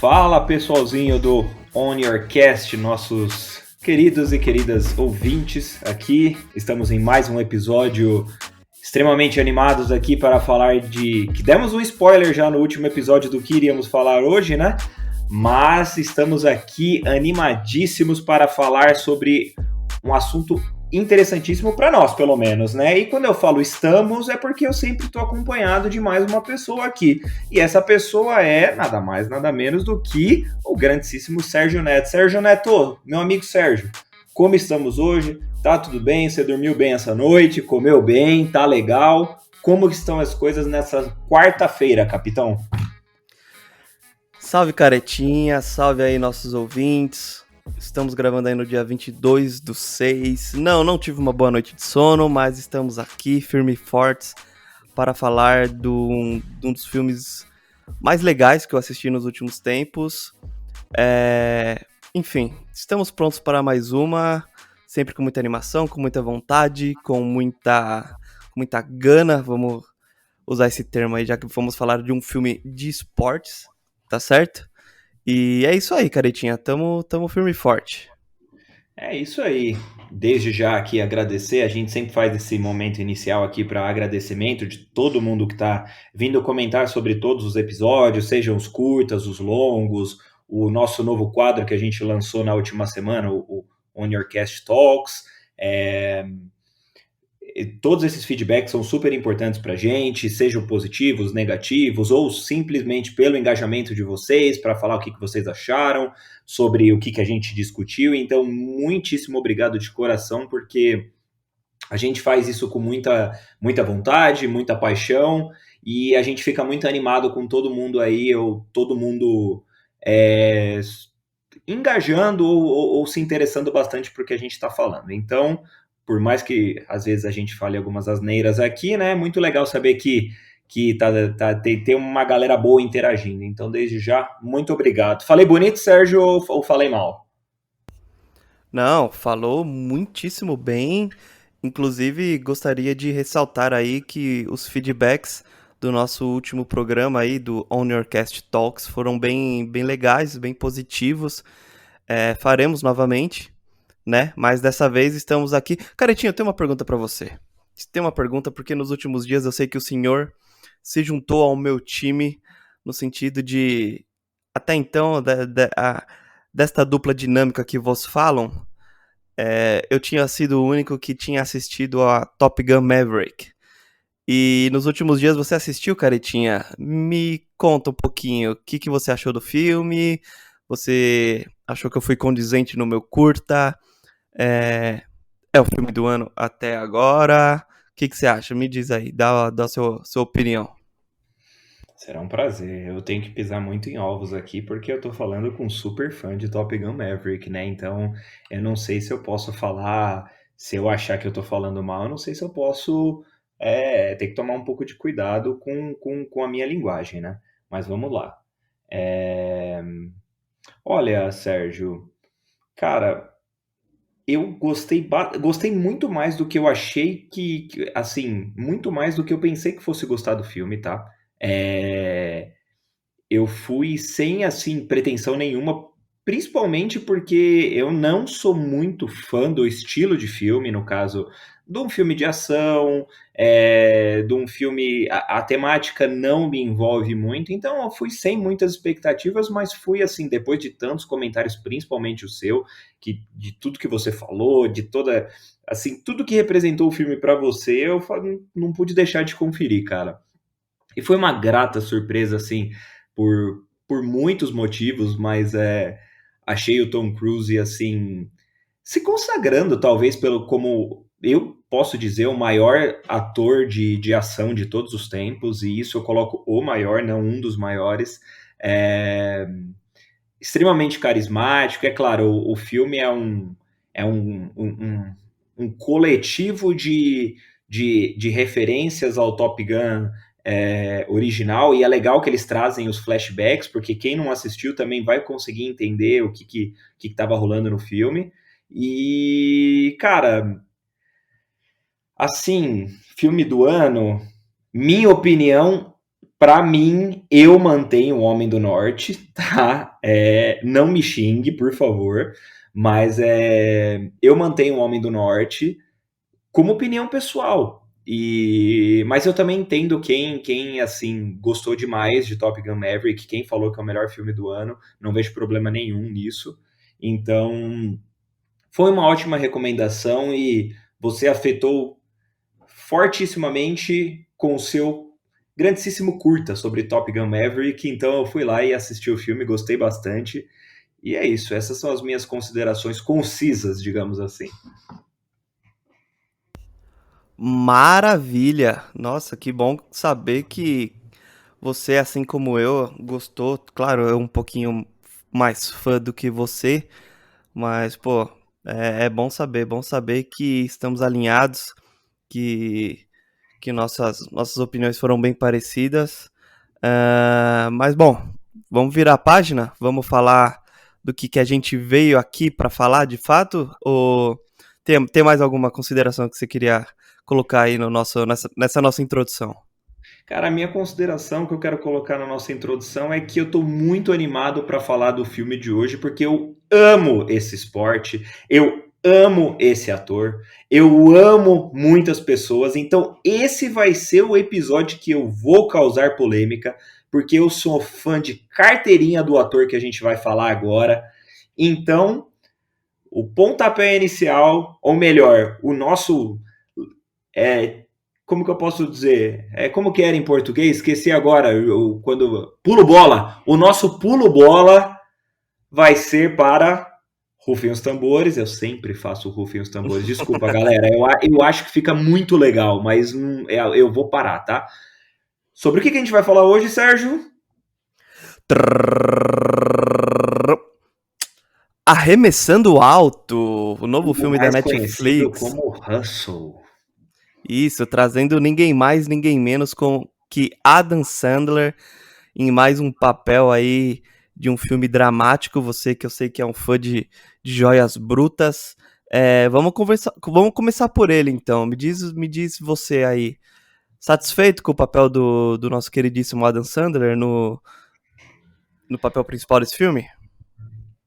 Fala pessoalzinho do On Your Cast, nossos queridos e queridas ouvintes aqui. Estamos em mais um episódio extremamente animados aqui para falar que demos um spoiler já no último episódio do que iríamos falar hoje, né? Mas estamos aqui animadíssimos para falar sobre um assunto interessantíssimo para nós, pelo menos, né? E quando eu falo estamos, é porque eu sempre estou acompanhado de mais uma pessoa aqui. E essa pessoa é nada mais, nada menos do que o grandíssimo Sérgio Neto. Sérgio Neto, meu amigo Sérgio, como estamos hoje? Tá tudo bem? Você dormiu bem essa noite? Comeu bem? Tá legal? Como estão as coisas nessa quarta-feira, capitão? Salve, caretinha, salve aí nossos ouvintes. Estamos gravando aí no dia 22/6. Não tive uma boa noite de sono, mas estamos aqui firme e fortes para falar de um dos filmes mais legais que eu assisti nos últimos tempos. Enfim, estamos prontos para mais uma, sempre com muita animação, com muita vontade, com muita gana, vamos usar esse termo aí, já que vamos falar de um filme de esportes, tá certo? E é isso aí, caretinha, tamo firme e forte. É isso aí. Desde já aqui agradecer, a gente sempre faz esse momento inicial aqui para agradecimento de todo mundo que está vindo comentar sobre todos os episódios, sejam os curtas, os longos, o nosso novo quadro que a gente lançou na última semana, o On Your Cast Talks. Todos esses feedbacks são super importantes para a gente, sejam positivos, negativos, ou simplesmente pelo engajamento de vocês, para falar o que vocês acharam, sobre o que a gente discutiu. Então, muitíssimo obrigado de coração, porque a gente faz isso com muita vontade, muita paixão, e a gente fica muito animado com todo mundo aí, ou todo mundo engajando ou se interessando bastante por que a gente está falando. Então, por mais que às vezes a gente fale algumas asneiras aqui, né? É muito legal saber que tem uma galera boa interagindo. Então, desde já, muito obrigado. Falei bonito, Sérgio, ou falei mal? Não, falou muitíssimo bem. Inclusive, gostaria de ressaltar aí que os feedbacks do nosso último programa aí, do On Your Cast Talks, foram bem legais, bem positivos. Faremos novamente, né? Mas dessa vez estamos aqui. Caretinho, eu tenho uma pergunta pra você. Tem uma pergunta porque nos últimos dias eu sei que o senhor se juntou ao meu time no sentido de, até então, desta dupla dinâmica que vos falam, eu tinha sido o único que tinha assistido a Top Gun Maverick. E nos últimos dias você assistiu, caretinha? Me conta um pouquinho, o que você achou do filme? Você achou que eu fui condizente no meu curta? É o filme do ano até agora? O que você acha? Me diz aí, dá a sua opinião. Será um prazer. Eu tenho que pisar muito em ovos aqui, porque eu tô falando com um super fã de Top Gun Maverick, né? Então, eu não sei se eu posso falar, se eu achar que eu tô falando mal, eu não sei se eu posso ter que tomar um pouco de cuidado com a minha linguagem, né? Mas vamos lá. É, Olha, Sérgio, cara, eu gostei muito mais do que eu achei assim, muito mais do que eu pensei que fosse gostar do filme, tá? É, Eu fui sem, assim, pretensão nenhuma, principalmente porque eu não sou muito fã do estilo de filme, no caso, de um filme de ação, de um filme. A temática não me envolve muito, então eu fui sem muitas expectativas, mas fui, assim, depois de tantos comentários, principalmente o seu, de tudo que você falou, de toda. Assim, tudo que representou o filme para você, não pude deixar de conferir, cara. E foi uma grata surpresa, assim, por muitos motivos, mas achei o Tom Cruise, assim, se consagrando, talvez, como eu posso dizer, o maior ator de ação de todos os tempos, e isso eu coloco o maior, não um dos maiores. É, Extremamente carismático, é claro, o filme é um coletivo de referências ao Top Gun, original, e é legal que eles trazem os flashbacks, porque quem não assistiu também vai conseguir entender o que estava rolando no filme. E, cara, assim, filme do ano, minha opinião, pra mim, eu mantenho o Homem do Norte, tá? Não me xingue, por favor, mas eu mantenho o Homem do Norte como opinião pessoal. Mas eu também entendo quem assim gostou demais de Top Gun Maverick, quem falou que é o melhor filme do ano, não vejo problema nenhum nisso. Então, foi uma ótima recomendação e você afetou fortissimamente com o seu grandíssimo curta sobre Top Gun Maverick. Então eu fui lá e assisti o filme, gostei bastante. E é isso, essas são as minhas considerações concisas, digamos assim. Maravilha! Nossa, que bom saber que você, assim como eu, gostou. Claro, eu um pouquinho mais fã do que você, mas, pô, é bom saber que estamos alinhados, que, que nossas opiniões foram bem parecidas. Mas, bom, vamos virar a página? Vamos falar do que a gente veio aqui para falar de fato? Ou tem mais alguma consideração que você queria colocar aí no nessa nossa introdução? Cara, a minha consideração que eu quero colocar na nossa introdução é que eu tô muito animado para falar do filme de hoje, porque eu amo esse esporte, eu amo esse ator, eu amo muitas pessoas, então esse vai ser o episódio que eu vou causar polêmica, porque eu sou fã de carteirinha do ator que a gente vai falar agora. Então, o pontapé inicial, ou melhor, o nosso como que eu posso dizer? Como que era em português? Esqueci agora. Quando pulo bola. O nosso pulo bola vai ser para rufem os tambores. Eu sempre faço rufem os tambores. Desculpa, galera. Eu acho que fica muito legal, mas eu vou parar, tá? Sobre o que a gente vai falar hoje, Sérgio? Arremessando Alto, o novo filme da Mais conhecido Netflix. como Hustle. Isso, trazendo ninguém mais, ninguém menos que Adam Sandler em mais um papel aí de um filme dramático. Você que eu sei que é um fã de joias brutas. Vamos começar por ele então. Me diz você aí, satisfeito com o papel do nosso queridíssimo Adam Sandler no papel principal desse filme?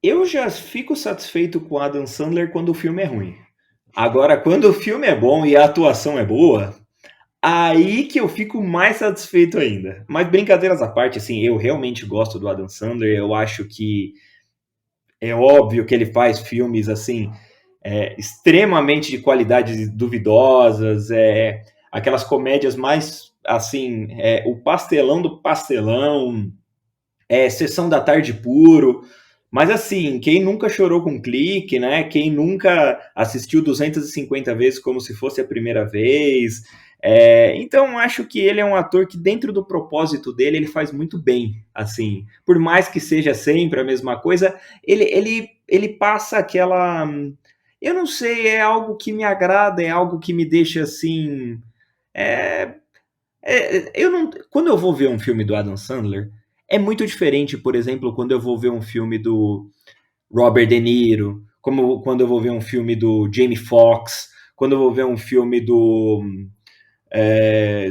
Eu já fico satisfeito com Adam Sandler quando o filme é ruim. Agora, quando o filme é bom e a atuação é boa, aí que eu fico mais satisfeito ainda. Mas brincadeiras à parte, assim, eu realmente gosto do Adam Sandler. Eu acho que é óbvio que ele faz filmes assim extremamente de qualidade duvidosas, aquelas comédias mais assim, o pastelão do pastelão, Sessão da Tarde puro. Mas assim, quem nunca chorou com clique, né? Quem nunca assistiu 250 vezes como se fosse a primeira vez. Então, acho que ele é um ator que, dentro do propósito dele, ele faz muito bem. Assim, por mais que seja sempre a mesma coisa, ele passa aquela. Eu não sei, é algo que me agrada, é algo que me deixa assim. É, eu não, quando eu vou ver um filme do Adam Sandler, é muito diferente, por exemplo, quando eu vou ver um filme do Robert De Niro, como quando eu vou ver um filme do Jamie Foxx, quando eu vou ver um filme do,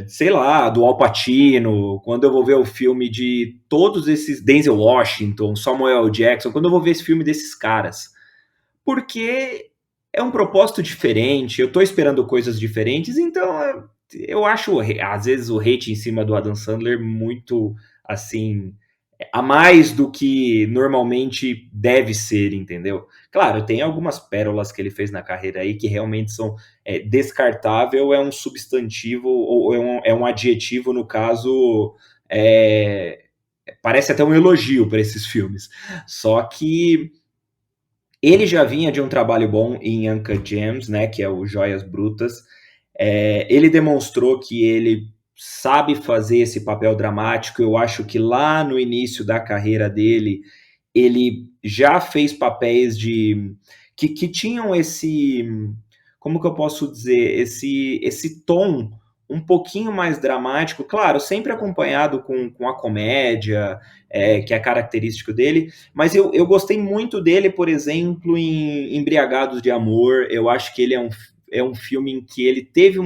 sei lá, do Al Pacino, quando eu vou ver o filme de todos esses, Denzel Washington, Samuel Jackson, quando eu vou ver esse filme desses caras. Porque é um propósito diferente, eu tô esperando coisas diferentes, então eu acho, às vezes, o hate em cima do Adam Sandler muito, assim, a mais do que normalmente deve ser, entendeu? Claro, tem algumas pérolas que ele fez na carreira aí que realmente são descartável, é um substantivo ou é um adjetivo, no caso, parece até um elogio para esses filmes. Só que ele já vinha de um trabalho bom em Uncut Gems, né, que é o Joias Brutas. Ele demonstrou que ele sabe fazer esse papel dramático. Eu acho que lá no início da carreira dele, ele já fez papéis que tinham esse, como que eu posso dizer, esse tom um pouquinho mais dramático, claro, sempre acompanhado com a comédia, que é característico dele, mas eu gostei muito dele, por exemplo, em Embriagados de Amor. Eu acho que ele é um filme em que ele teve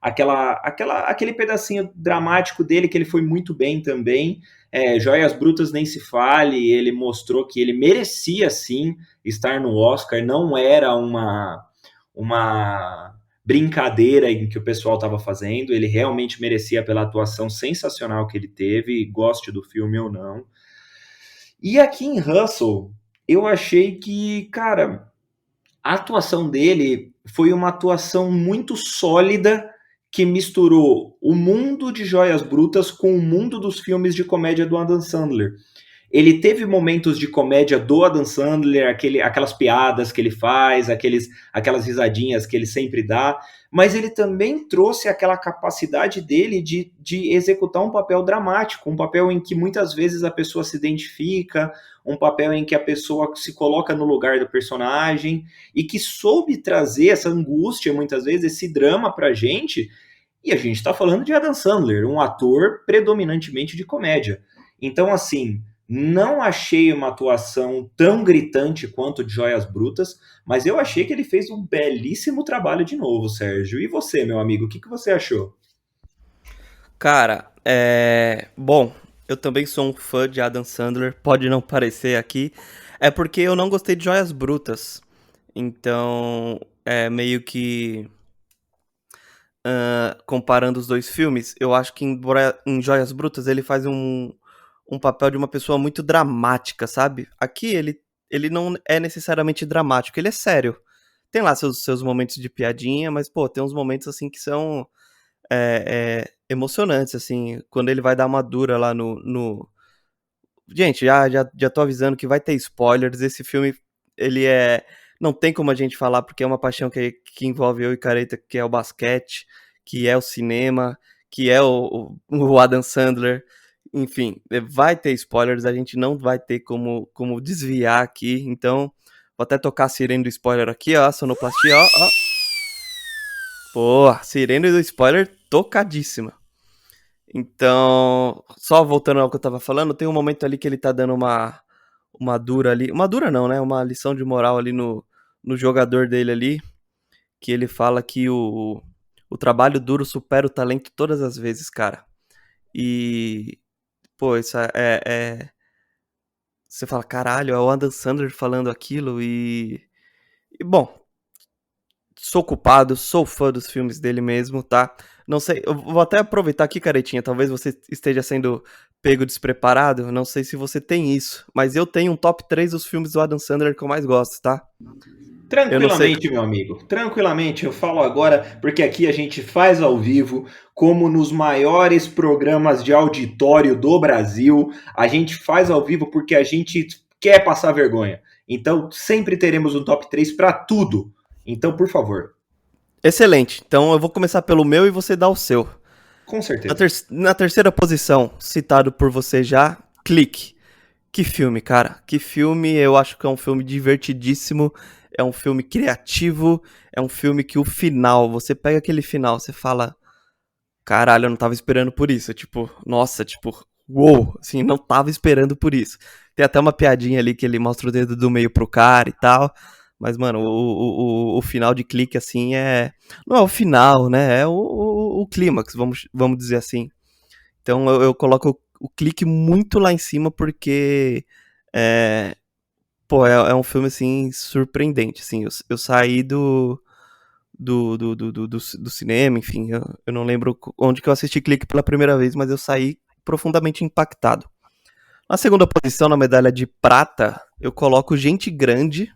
aquele pedacinho dramático dele que ele foi muito bem também. Joias Brutas nem se fale, ele mostrou que ele merecia sim estar no Oscar, não era uma brincadeira em que o pessoal estava fazendo, ele realmente merecia pela atuação sensacional que ele teve, goste do filme ou não. E aqui em Hustle, eu achei que, cara, a atuação dele foi uma atuação muito sólida que misturou o mundo de Joias Brutas com o mundo dos filmes de comédia do Adam Sandler. Ele teve momentos de comédia do Adam Sandler, aquelas piadas que ele faz, aquelas risadinhas que ele sempre dá, mas ele também trouxe aquela capacidade dele de executar um papel dramático, um papel em que muitas vezes a pessoa se identifica, um papel em que a pessoa se coloca no lugar do personagem e que soube trazer essa angústia, muitas vezes, esse drama pra gente. E a gente está falando de Adam Sandler, um ator predominantemente de comédia. Então, assim, não achei uma atuação tão gritante quanto de Joias Brutas, mas eu achei que ele fez um belíssimo trabalho de novo, Sérgio. E você, meu amigo, o que você achou? Cara, bom, eu também sou um fã de Adam Sandler, pode não parecer aqui. É porque eu não gostei de Joias Brutas. Então, é meio que. Comparando os dois filmes, eu acho que em Joias Brutas ele faz um papel de uma pessoa muito dramática, sabe? Aqui ele não é necessariamente dramático, ele é sério. Tem lá seus momentos de piadinha, mas, pô, tem uns momentos assim que são emocionantes, assim. Quando ele vai dar uma dura lá no... Gente, já tô avisando que vai ter spoilers. Esse filme, ele é. Não tem como a gente falar, porque é uma paixão que envolve eu e Careta, que é o basquete, que é o cinema, que é o Adam Sandler. Enfim, vai ter spoilers, a gente não vai ter como desviar aqui. Então, vou até tocar a sirene do spoiler aqui, ó. Sonoplastia, ó, ó. Pô, sirene do spoiler tocadíssima. Então, só voltando ao que eu tava falando, tem um momento ali que ele tá dando uma dura ali. Uma dura não, né? Uma lição de moral ali no jogador dele ali. Que ele fala que o trabalho duro supera o talento todas as vezes, cara. E, pô, isso você fala, caralho, é o Adam Sandler falando aquilo bom, sou culpado, sou fã dos filmes dele mesmo, tá? Não sei, eu vou até aproveitar aqui, Caretinha, talvez você esteja sendo pego despreparado, não sei se você tem isso, mas eu tenho um top 3 dos filmes do Adam Sandler que eu mais gosto, tá? Eu não sei. Tranquilamente, meu amigo. Tranquilamente, eu falo agora porque aqui a gente faz ao vivo, como nos maiores programas de auditório do Brasil. A gente faz ao vivo porque a gente quer passar vergonha. Então, sempre teremos um top 3 para tudo. Então, por favor, Excelente, então eu vou começar pelo meu e você dá o seu. com Na, certeza. ter na terceira posição, citado por você já, Clique. Que filme, cara. Que filme, eu acho que é um filme divertidíssimo, é um filme criativo, é um filme que o final, você pega aquele final, você fala, caralho, eu não tava esperando por isso. Tipo, nossa, tipo, uou, assim, não tava esperando por isso. Tem até uma piadinha ali que ele mostra o dedo do meio pro cara e tal. Mas, mano, o final de Clique, assim, não é o final, né? É o clímax, vamos dizer assim. Então eu coloco o Clique muito lá em cima porque é, pô, é um filme assim surpreendente, assim. Eu saí do cinema, enfim, eu não lembro onde que eu assisti Clique pela primeira vez, mas eu saí profundamente impactado. Na segunda posição, na medalha de prata, eu coloco Gente Grande,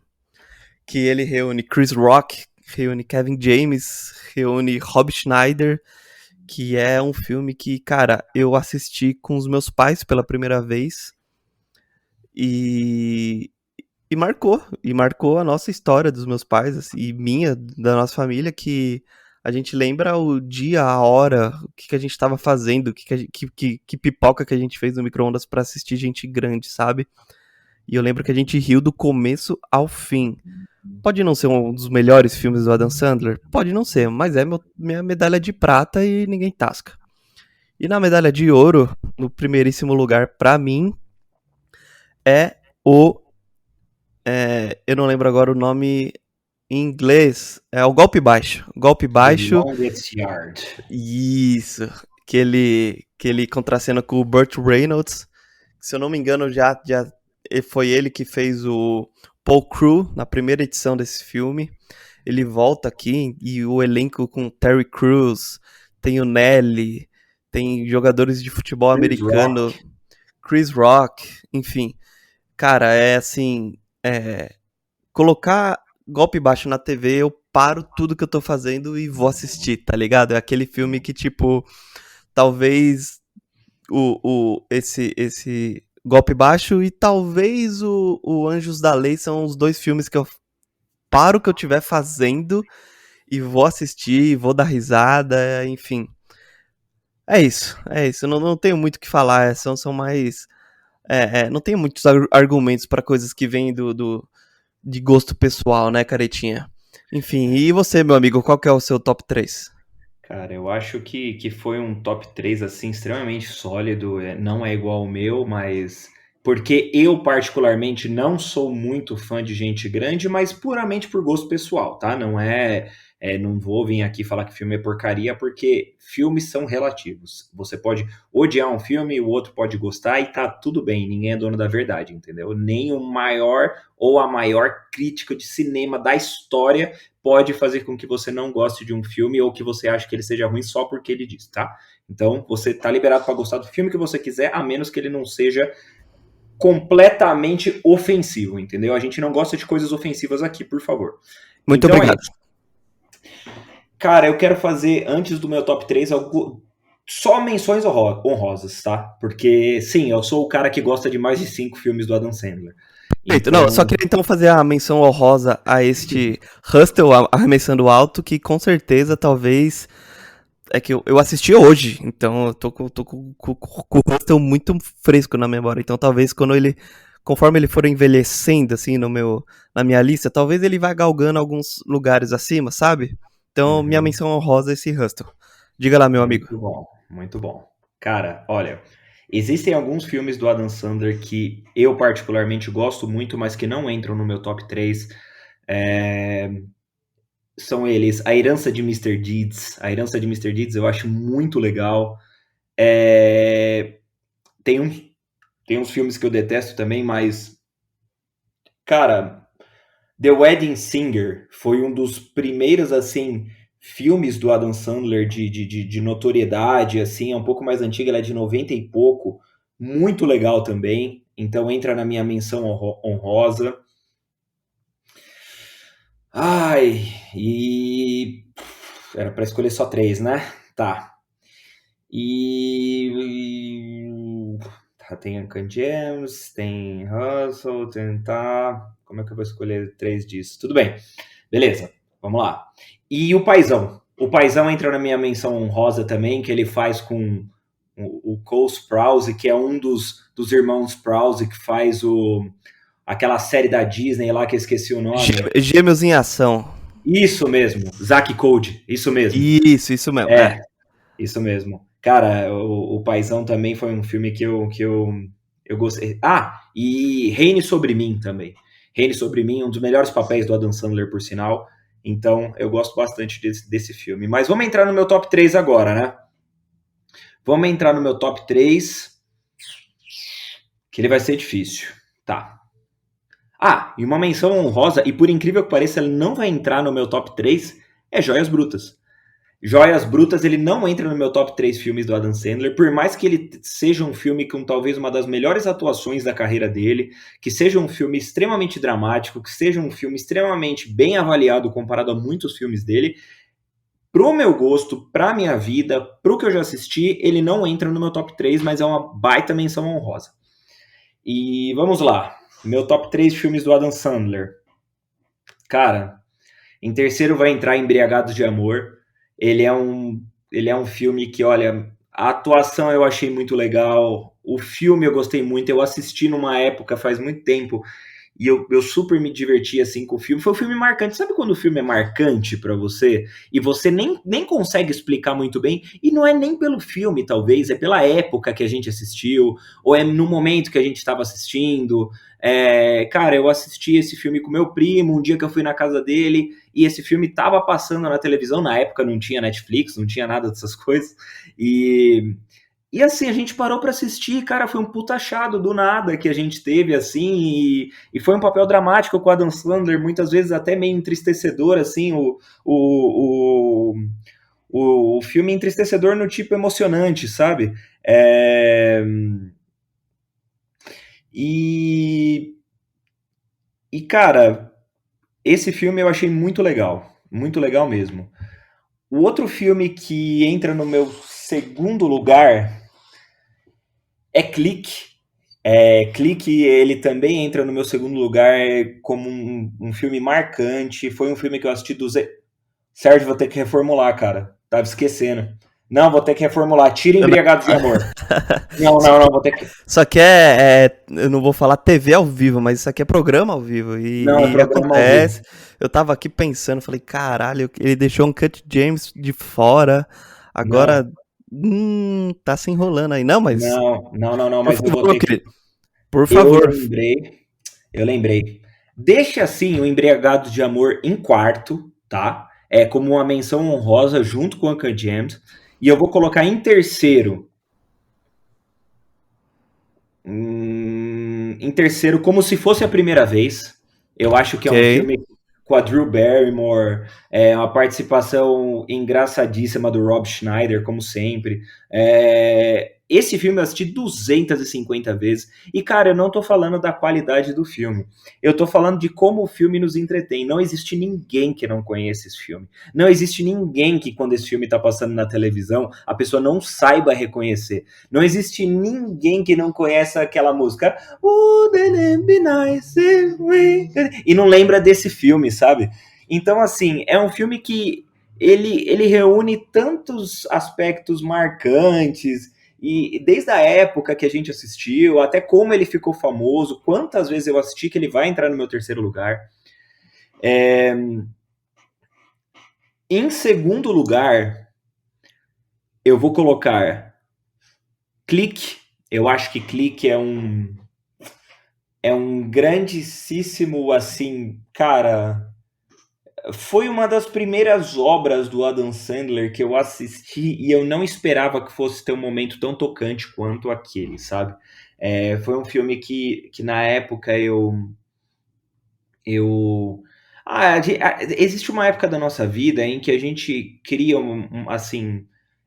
que ele reúne Chris Rock, reúne Kevin James, reúne Rob Schneider, que é um filme que, cara, eu assisti com os meus pais pela primeira vez e, e marcou a nossa história dos meus pais assim, e minha, da nossa família, que a gente lembra o dia, a hora, o que a gente estava fazendo, que pipoca que a gente fez no micro-ondas pra assistir Gente Grande, sabe? E eu lembro que a gente riu do começo ao fim. Pode não ser um dos melhores filmes do Adam Sandler? Pode não ser, mas é minha medalha de prata e ninguém tasca. E na medalha de ouro, no primeiríssimo lugar, pra mim, é o. Eu não lembro agora o nome em inglês. É o Golpe Baixo. Golpe The Baixo. Longest Yard. Isso. Que ele contracena com o Burt Reynolds. Se eu não me engano, já foi ele que fez o Paul Crew na primeira edição desse filme. Ele volta aqui e o elenco com Terry Crews, tem o Nelly, tem jogadores de futebol Chris americano, Rock. Chris Rock, enfim. Cara, é assim, colocar Golpe Baixo na TV, eu paro tudo que eu tô fazendo e vou assistir, tá ligado? É aquele filme que, tipo, talvez esse Golpe Baixo e talvez o Anjos da Lei são os dois filmes que eu paro o que eu estiver fazendo e vou assistir, vou dar risada, enfim. É isso, é isso. Eu não tenho muito o que falar, são mais. Não tenho muitos argumentos para coisas que vêm de gosto pessoal, né, caretinha? Enfim, e você, meu amigo, qual que é o seu top 3? Cara, eu acho que foi um top 3 assim, extremamente sólido. Não é igual ao meu, mas. Porque eu, particularmente, não sou muito fã de gente grande, mas puramente por gosto pessoal, tá? Não não vou vir aqui falar que filme é porcaria, porque filmes são relativos. Você pode odiar um filme, o outro pode gostar e tá tudo bem, ninguém é dono da verdade, entendeu? Nem o maior ou a maior crítica de cinema da história pode fazer com que você não goste de um filme ou que você ache que ele seja ruim só porque ele diz, tá? Então, você tá liberado para gostar do filme que você quiser, a menos que ele não seja completamente ofensivo, entendeu? A gente não gosta de coisas ofensivas aqui, por favor. Muito Então é obrigado. isso. Cara, eu quero fazer, antes do meu top 3, só menções honrosas, tá? Porque, sim, eu sou o cara que gosta de mais de 5 filmes do Adam Sandler. Perfeito. Não, eu só Então, queria então fazer a menção honrosa a este Hustle arremessando alto, que com certeza talvez. É que eu assisti hoje, então eu tô com o Hustle muito fresco na memória. Então talvez conforme ele for envelhecendo assim na minha lista, talvez ele vá galgando alguns lugares acima, sabe? Então minha uhum. menção honrosa é esse Hustle. Diga lá, meu amigo. Muito bom, muito bom. Cara, olha, existem alguns filmes do Adam Sandler que eu particularmente gosto muito, mas que não entram no meu top 3. É, São eles A Herança de Mister Deeds. A Herança de Mister Deeds eu acho muito legal. É, Tem, uns, tem uns filmes que eu detesto também, mas, cara, The Wedding Singer foi um dos primeiros, assim, filmes do Adam Sandler de notoriedade, assim, é um pouco mais antiga, ela é de 90 e pouco, muito legal também, então entra na minha menção honrosa. Ai, e... Era pra escolher só três, né? Tá. Tem Uncut Gems, tem Hustle, tentar... Como é que eu vou escolher três disso? Tudo bem. Beleza, vamos lá. E o Paizão? O Paizão entra na minha menção honrosa também, que ele faz com o Cole Sprouse, que é um dos irmãos Sprouse, que faz aquela série da Disney lá, que eu esqueci o nome. Gêmeos em ação. Isso mesmo, Zack Code, isso mesmo. Isso mesmo. É, isso mesmo. Cara, o Paizão também foi um filme que eu gostei. Ah, e Reine Sobre Mim também. Reine Sobre Mim, um dos melhores papéis do Adam Sandler, por sinal. Então, eu gosto bastante desse filme. Mas vamos entrar no meu top 3 agora, né? Vamos entrar no meu top 3, que ele vai ser difícil. Tá. Ah, e uma menção honrosa, e por incrível que pareça, ele não vai entrar no meu top 3, é Joias Brutas. Joias Brutas, ele não entra no meu top 3 filmes do Adam Sandler, por mais que ele seja um filme com talvez uma das melhores atuações da carreira dele, que seja um filme extremamente dramático, que seja um filme extremamente bem avaliado comparado a muitos filmes dele, pro meu gosto, pra minha vida, pro que eu já assisti, ele não entra no meu top 3, mas é uma baita menção honrosa. E vamos lá, meu top 3 filmes do Adam Sandler. Cara, em terceiro vai entrar Embriagados de Amor. Ele é um filme que, olha, A atuação eu achei muito legal. O filme eu gostei muito. Eu assisti numa época, faz muito tempo, e eu super me diverti assim com o filme. Foi um filme marcante. Sabe quando o filme é marcante pra você e você nem consegue explicar muito bem? E não é nem pelo filme, talvez, é pela época que a gente assistiu, ou é no momento que a gente estava assistindo. Cara, eu assisti esse filme com meu primo um dia que eu fui na casa dele e esse filme tava passando na televisão. Na época não tinha Netflix, não tinha nada dessas coisas. E e assim, a gente parou pra assistir, cara, foi um puta achado do nada que a gente teve, assim, e foi um papel dramático com o Adam Sandler, muitas vezes até meio entristecedor, assim, o, o filme entristecedor no tipo emocionante, sabe? É, e, e, cara, esse filme eu achei muito legal mesmo. O outro filme que entra no meu segundo lugar é Clique. Clique, ele também entra no meu segundo lugar como um filme marcante. Foi um filme que eu assisti do Zé. Sérgio, vou ter que reformular, cara. Tava esquecendo. Não, vou ter que reformular. Tira Eu não- Embriagados de Amor. Não, Isso não, aqui, não, vou ter que. isso aqui eu não vou falar TV ao vivo, mas isso aqui é programa ao vivo. Não, é E programa ao vivo. acontece. Eu tava aqui pensando, falei, caralho, ele deixou um Cut James de fora. Não, Agora, tá se enrolando aí. Não, mas, não, por mas eu favor, vou meu ter que. querido, por Eu favor. lembrei, eu lembrei. Deixa assim o Embriagados de Amor em quarto, tá? É como uma menção honrosa junto com Uncle James. E eu vou colocar em terceiro. Em terceiro, como se fosse a primeira vez. Eu acho que é um Ok. filme com a Drew Barrymore, uma participação engraçadíssima do Rob Schneider, como sempre. Esse filme eu assisti 250 vezes. E, cara, eu não tô falando da qualidade do filme. Eu tô falando de como o filme nos entretém. Não existe ninguém que não conheça esse filme. Não existe ninguém que, quando esse filme tá passando na televisão, a pessoa não saiba reconhecer. Não existe ninguém que não conheça aquela música Wouldn't it be nice if we... E não lembra desse filme, sabe? Então, assim, é um filme que ele reúne tantos aspectos marcantes e desde a época que a gente assistiu, até como ele ficou famoso, quantas vezes eu assisti que ele vai entrar no meu terceiro lugar. Em segundo lugar, eu vou colocar Clique. Eu acho que Clique é um grandíssimo, assim, cara. Foi uma das primeiras obras do Adam Sandler que eu assisti e eu não esperava que fosse ter um momento tão tocante quanto aquele, sabe? Foi um filme que na época eu existe uma época da nossa vida em que a gente cria assim,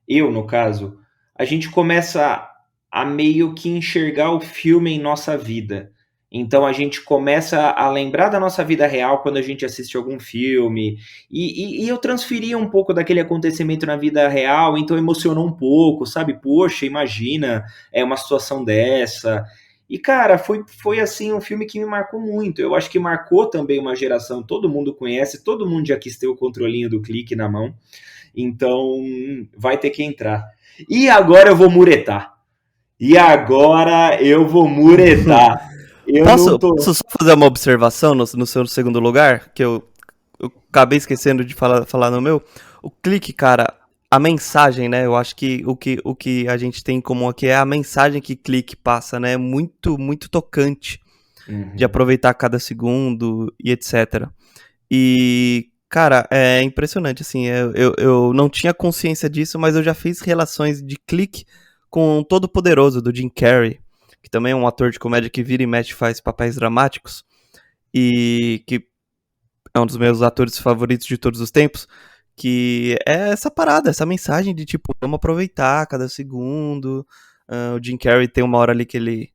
eu no caso, a gente começa a meio que enxergar o filme em nossa vida. Então a gente começa a lembrar da nossa vida real quando a gente assiste algum filme. E eu transferi um pouco daquele acontecimento na vida real, então emocionou um pouco, sabe? Poxa, imagina uma situação dessa. E, cara, foi assim um filme que me marcou muito. Eu acho que marcou também uma geração, todo mundo conhece, todo mundo já quis ter o controlinho do clique na mão. Então, vai ter que entrar. E agora eu vou muretar. E agora eu vou muretar. Eu não Posso tô. só fazer uma observação no seu segundo lugar? Que eu acabei esquecendo de falar no meu. O clique, cara, a mensagem, né? Eu acho que o que a gente tem em comum aqui é a mensagem que clique passa, né? Muito, muito tocante de Uhum. aproveitar cada segundo e etc. E, cara, é impressionante, assim. Eu não tinha consciência disso, mas eu já fiz relações de clique com o Todo-Poderoso, do Jim Carrey, que também é um ator de comédia que vira e mexe faz papéis dramáticos e que é um dos meus atores favoritos de todos os tempos, que é essa parada, essa mensagem de tipo, vamos aproveitar cada segundo. O Jim Carrey tem uma hora ali que ele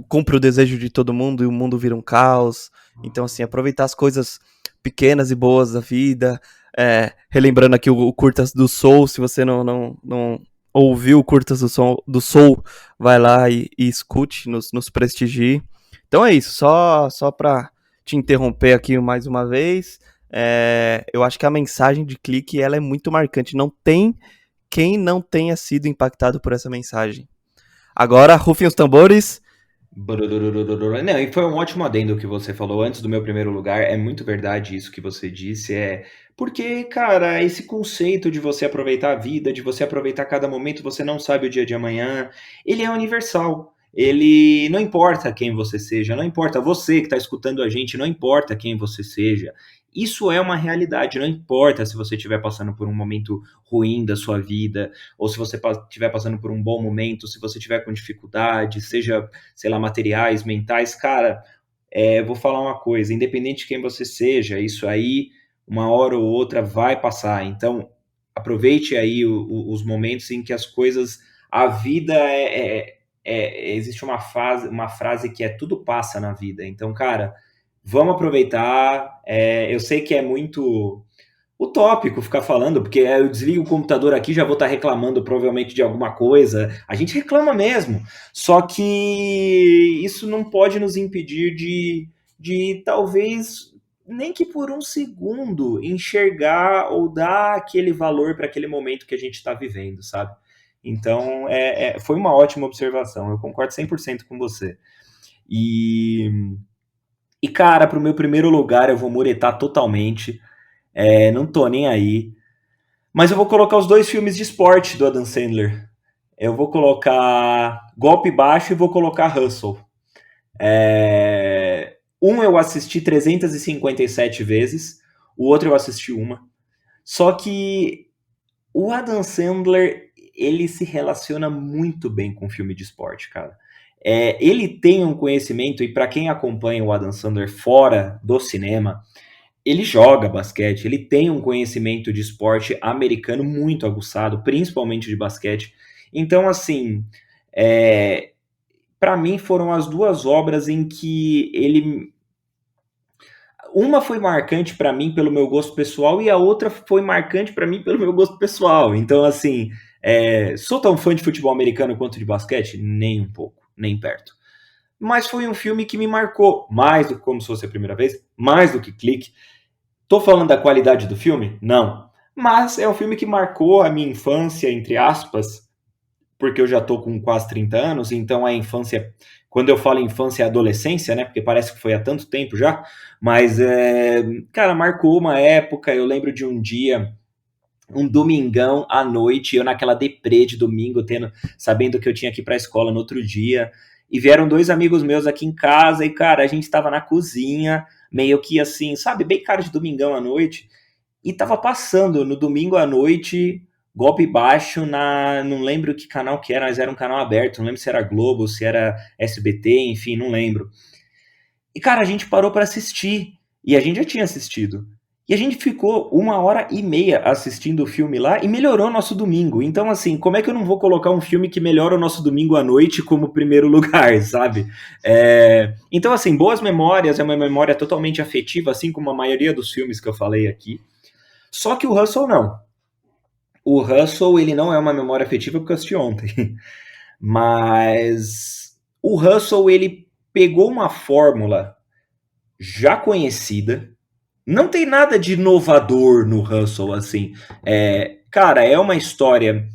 cumpre o desejo de todo mundo e o mundo vira um caos. Então, assim, aproveitar as coisas pequenas e boas da vida. Relembrando aqui o Curtas do Soul, se você não ouviu o Curtas do Soul, vai lá e escute, nos prestigie. Então é isso, só pra te interromper aqui mais uma vez. Eu acho que a mensagem de clique ela é muito marcante. Não tem quem não tenha sido impactado por essa mensagem. Agora, rufem os tambores. Não, e foi um ótimo adendo que você falou antes do meu primeiro lugar. É muito verdade isso que você disse. Porque, cara, esse conceito de você aproveitar a vida, de você aproveitar cada momento, você não sabe o dia de amanhã, ele é universal. Ele não importa quem você seja, não importa você que está escutando a gente, não importa quem você seja. Isso é uma realidade, não importa se você estiver passando por um momento ruim da sua vida, ou se você estiver passando por um bom momento, se você estiver com dificuldade, seja, sei lá, materiais, mentais, cara, vou falar uma coisa, independente de quem você seja, isso aí, uma hora ou outra, vai passar. Então, aproveite aí os momentos em que as coisas, a vida existe uma frase que é tudo passa na vida. Então, cara, vamos aproveitar. Eu sei que é muito utópico ficar falando, porque eu desligo o computador aqui, já vou estar reclamando provavelmente de alguma coisa. A gente reclama mesmo. Só que isso não pode nos impedir de talvez, nem que por um segundo, enxergar ou dar aquele valor para aquele momento que a gente está vivendo, sabe? Então, foi uma ótima observação. Eu concordo 100% com você. E cara, para o meu primeiro lugar, eu vou muretar totalmente. Não tô nem aí. Mas eu vou colocar os dois filmes de esporte do Adam Sandler. Eu vou colocar Golpe Baixo e vou colocar Hustle. Um eu assisti 357 vezes, o outro eu assisti uma. Só que o Adam Sandler, ele se relaciona muito bem com filme de esporte, cara. Ele tem um conhecimento, e para quem acompanha o Adam Sandler fora do cinema, ele joga basquete, ele tem um conhecimento de esporte americano muito aguçado, principalmente de basquete. Então, assim, para mim foram as duas obras em que ele. Uma foi marcante para mim pelo meu gosto pessoal e a outra foi marcante para mim pelo meu gosto pessoal. Então, assim, sou tão fã de futebol americano quanto de basquete? Nem um pouco, nem perto. Mas foi um filme que me marcou, mais do que Como Se Fosse a Primeira Vez, mais do que Clique. Tô falando da qualidade do filme? Não. Mas é um filme que marcou a minha infância, entre aspas, porque eu já tô com quase 30 anos, então a infância, quando eu falo infância é adolescência, né? Porque parece que foi há tanto tempo já, mas, cara, marcou uma época. Eu lembro de um dia, um domingão à noite, eu naquela deprê de domingo, sabendo que eu tinha que ir pra escola no outro dia, e vieram dois amigos meus aqui em casa, e, cara, a gente tava na cozinha, meio que assim, sabe, bem cara de domingão à noite, e tava passando no domingo à noite, Golpe Baixo, não lembro que canal que era, mas era um canal aberto, não lembro se era Globo, se era SBT, enfim, não lembro. E, cara, a gente parou para assistir, e a gente já tinha assistido. E a gente ficou 1h30 assistindo o filme lá e melhorou nosso domingo. Então, assim, como é que eu não vou colocar um filme que melhora o nosso domingo à noite como primeiro lugar, sabe? Então, assim, Boas Memórias é uma memória totalmente afetiva, assim como a maioria dos filmes que eu falei aqui. Só que o Hustle não. O Hustle, ele não é uma memória afetiva porque eu assisti ontem. Mas o Hustle, ele pegou uma fórmula já conhecida. Não tem nada de inovador no Hustle, assim. Cara, é uma história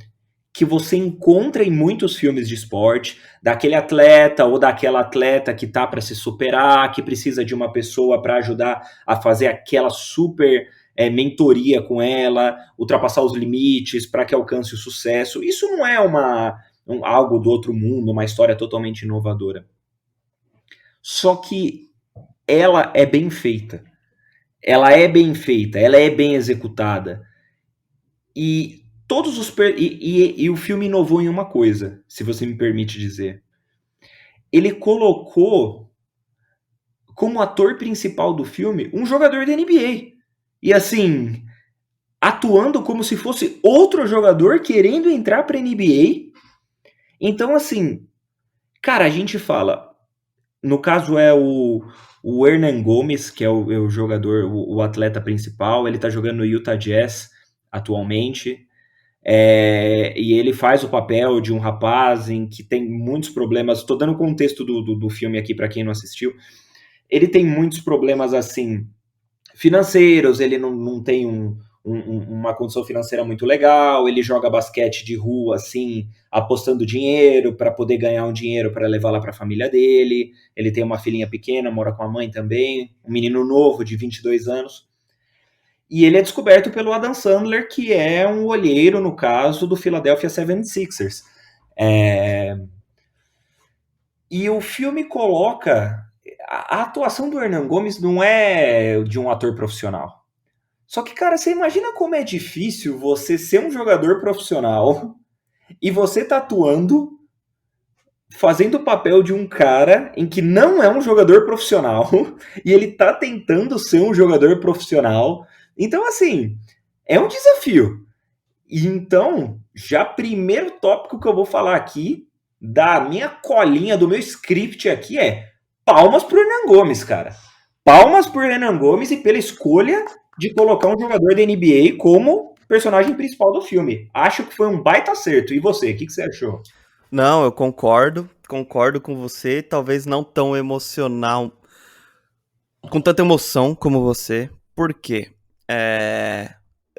que você encontra em muitos filmes de esporte, daquele atleta ou daquela atleta que tá para se superar, que precisa de uma pessoa para ajudar a fazer aquela super mentoria com ela, ultrapassar os limites para que alcance o sucesso. Isso não é algo do outro mundo, uma história totalmente inovadora. Só que ela é bem feita. Ela é bem feita, ela é bem executada. E todos os e o filme inovou em uma coisa, se você me permite dizer. Ele colocou como ator principal do filme um jogador da NBA. E assim, atuando como se fosse outro jogador querendo entrar para a NBA. Então, assim, cara, a gente fala, no caso é o Hernan Gomes, que é o jogador, o atleta principal. Ele tá jogando no Utah Jazz atualmente. E ele faz o papel de um rapaz em que tem muitos problemas. Estou dando o contexto do filme aqui para quem não assistiu. Ele tem muitos problemas, assim, financeiros. Ele não tem um uma condição financeira muito legal, ele joga basquete de rua, assim, apostando dinheiro para poder ganhar um dinheiro para levar lá para a família dele. Ele tem uma filhinha pequena, mora com a mãe também, um menino novo de 22 anos. E ele é descoberto pelo Adam Sandler, que é um olheiro, no caso, do Philadelphia 76ers. E o filme coloca... A atuação do Hernan Gomes não é de um ator profissional. Só que, cara, você imagina como é difícil você ser um jogador profissional e você tá atuando, fazendo o papel de um cara em que não é um jogador profissional e ele tá tentando ser um jogador profissional. Então, assim, é um desafio. E então, já primeiro tópico que eu vou falar aqui, da minha colinha, do meu script aqui é palmas pro Hernan Gomes, cara. Palmas pro Hernan Gomes e pela escolha de colocar um jogador da NBA como personagem principal do filme. Acho que foi um baita acerto. E você, o que você achou? Não, eu concordo com você, talvez não tão emocional, com tanta emoção como você. Por quê?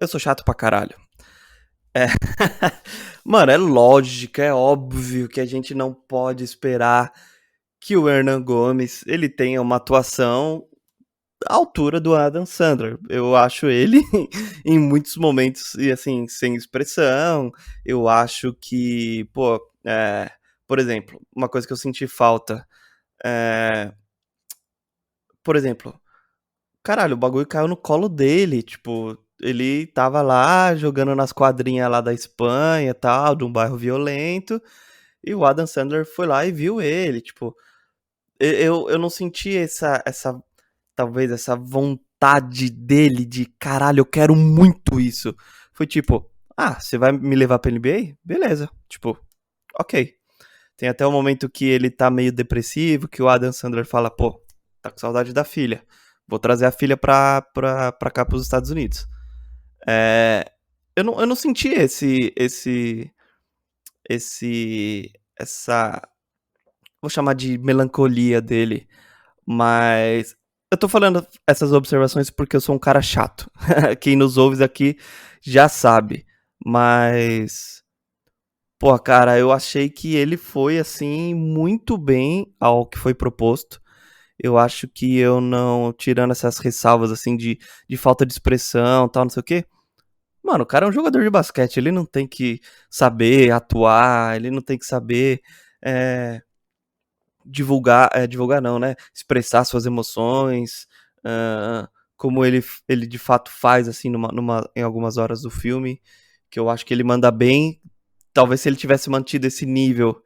Eu sou chato pra caralho. Mano, é lógico, é óbvio que a gente não pode esperar que o Hernan Gomes ele tenha uma atuação à altura do Adam Sandler. Eu acho ele em muitos momentos e assim sem expressão. Eu acho que, pô, por exemplo, uma coisa que eu senti falta, é, por exemplo, caralho, o bagulho caiu no colo dele, tipo, ele tava lá jogando nas quadrinhas lá da Espanha, tal, de um bairro violento, e o Adam Sandler foi lá e viu ele, tipo, eu não senti talvez essa vontade dele de, caralho, eu quero muito isso. Foi tipo, você vai me levar pra NBA? Beleza, tipo, ok. Tem até o momento que ele tá meio depressivo, que o Adam Sandler fala, pô, tá com saudade da filha. Vou trazer a filha pra cá, pros Estados Unidos. Eu não senti essa, vou chamar de melancolia dele, mas eu tô falando essas observações porque eu sou um cara chato. Quem nos ouve aqui já sabe, mas pô, cara, eu achei que ele foi, assim, muito bem ao que foi proposto. Eu acho que eu não, tirando essas ressalvas, assim, de falta de expressão, tal, não sei o quê. Mano, o cara é um jogador de basquete, ele não tem que saber atuar, ele não tem que saber divulgar não, né? Expressar suas emoções, como ele de fato faz, assim, em algumas horas do filme, que eu acho que ele manda bem. Talvez se ele tivesse mantido esse nível.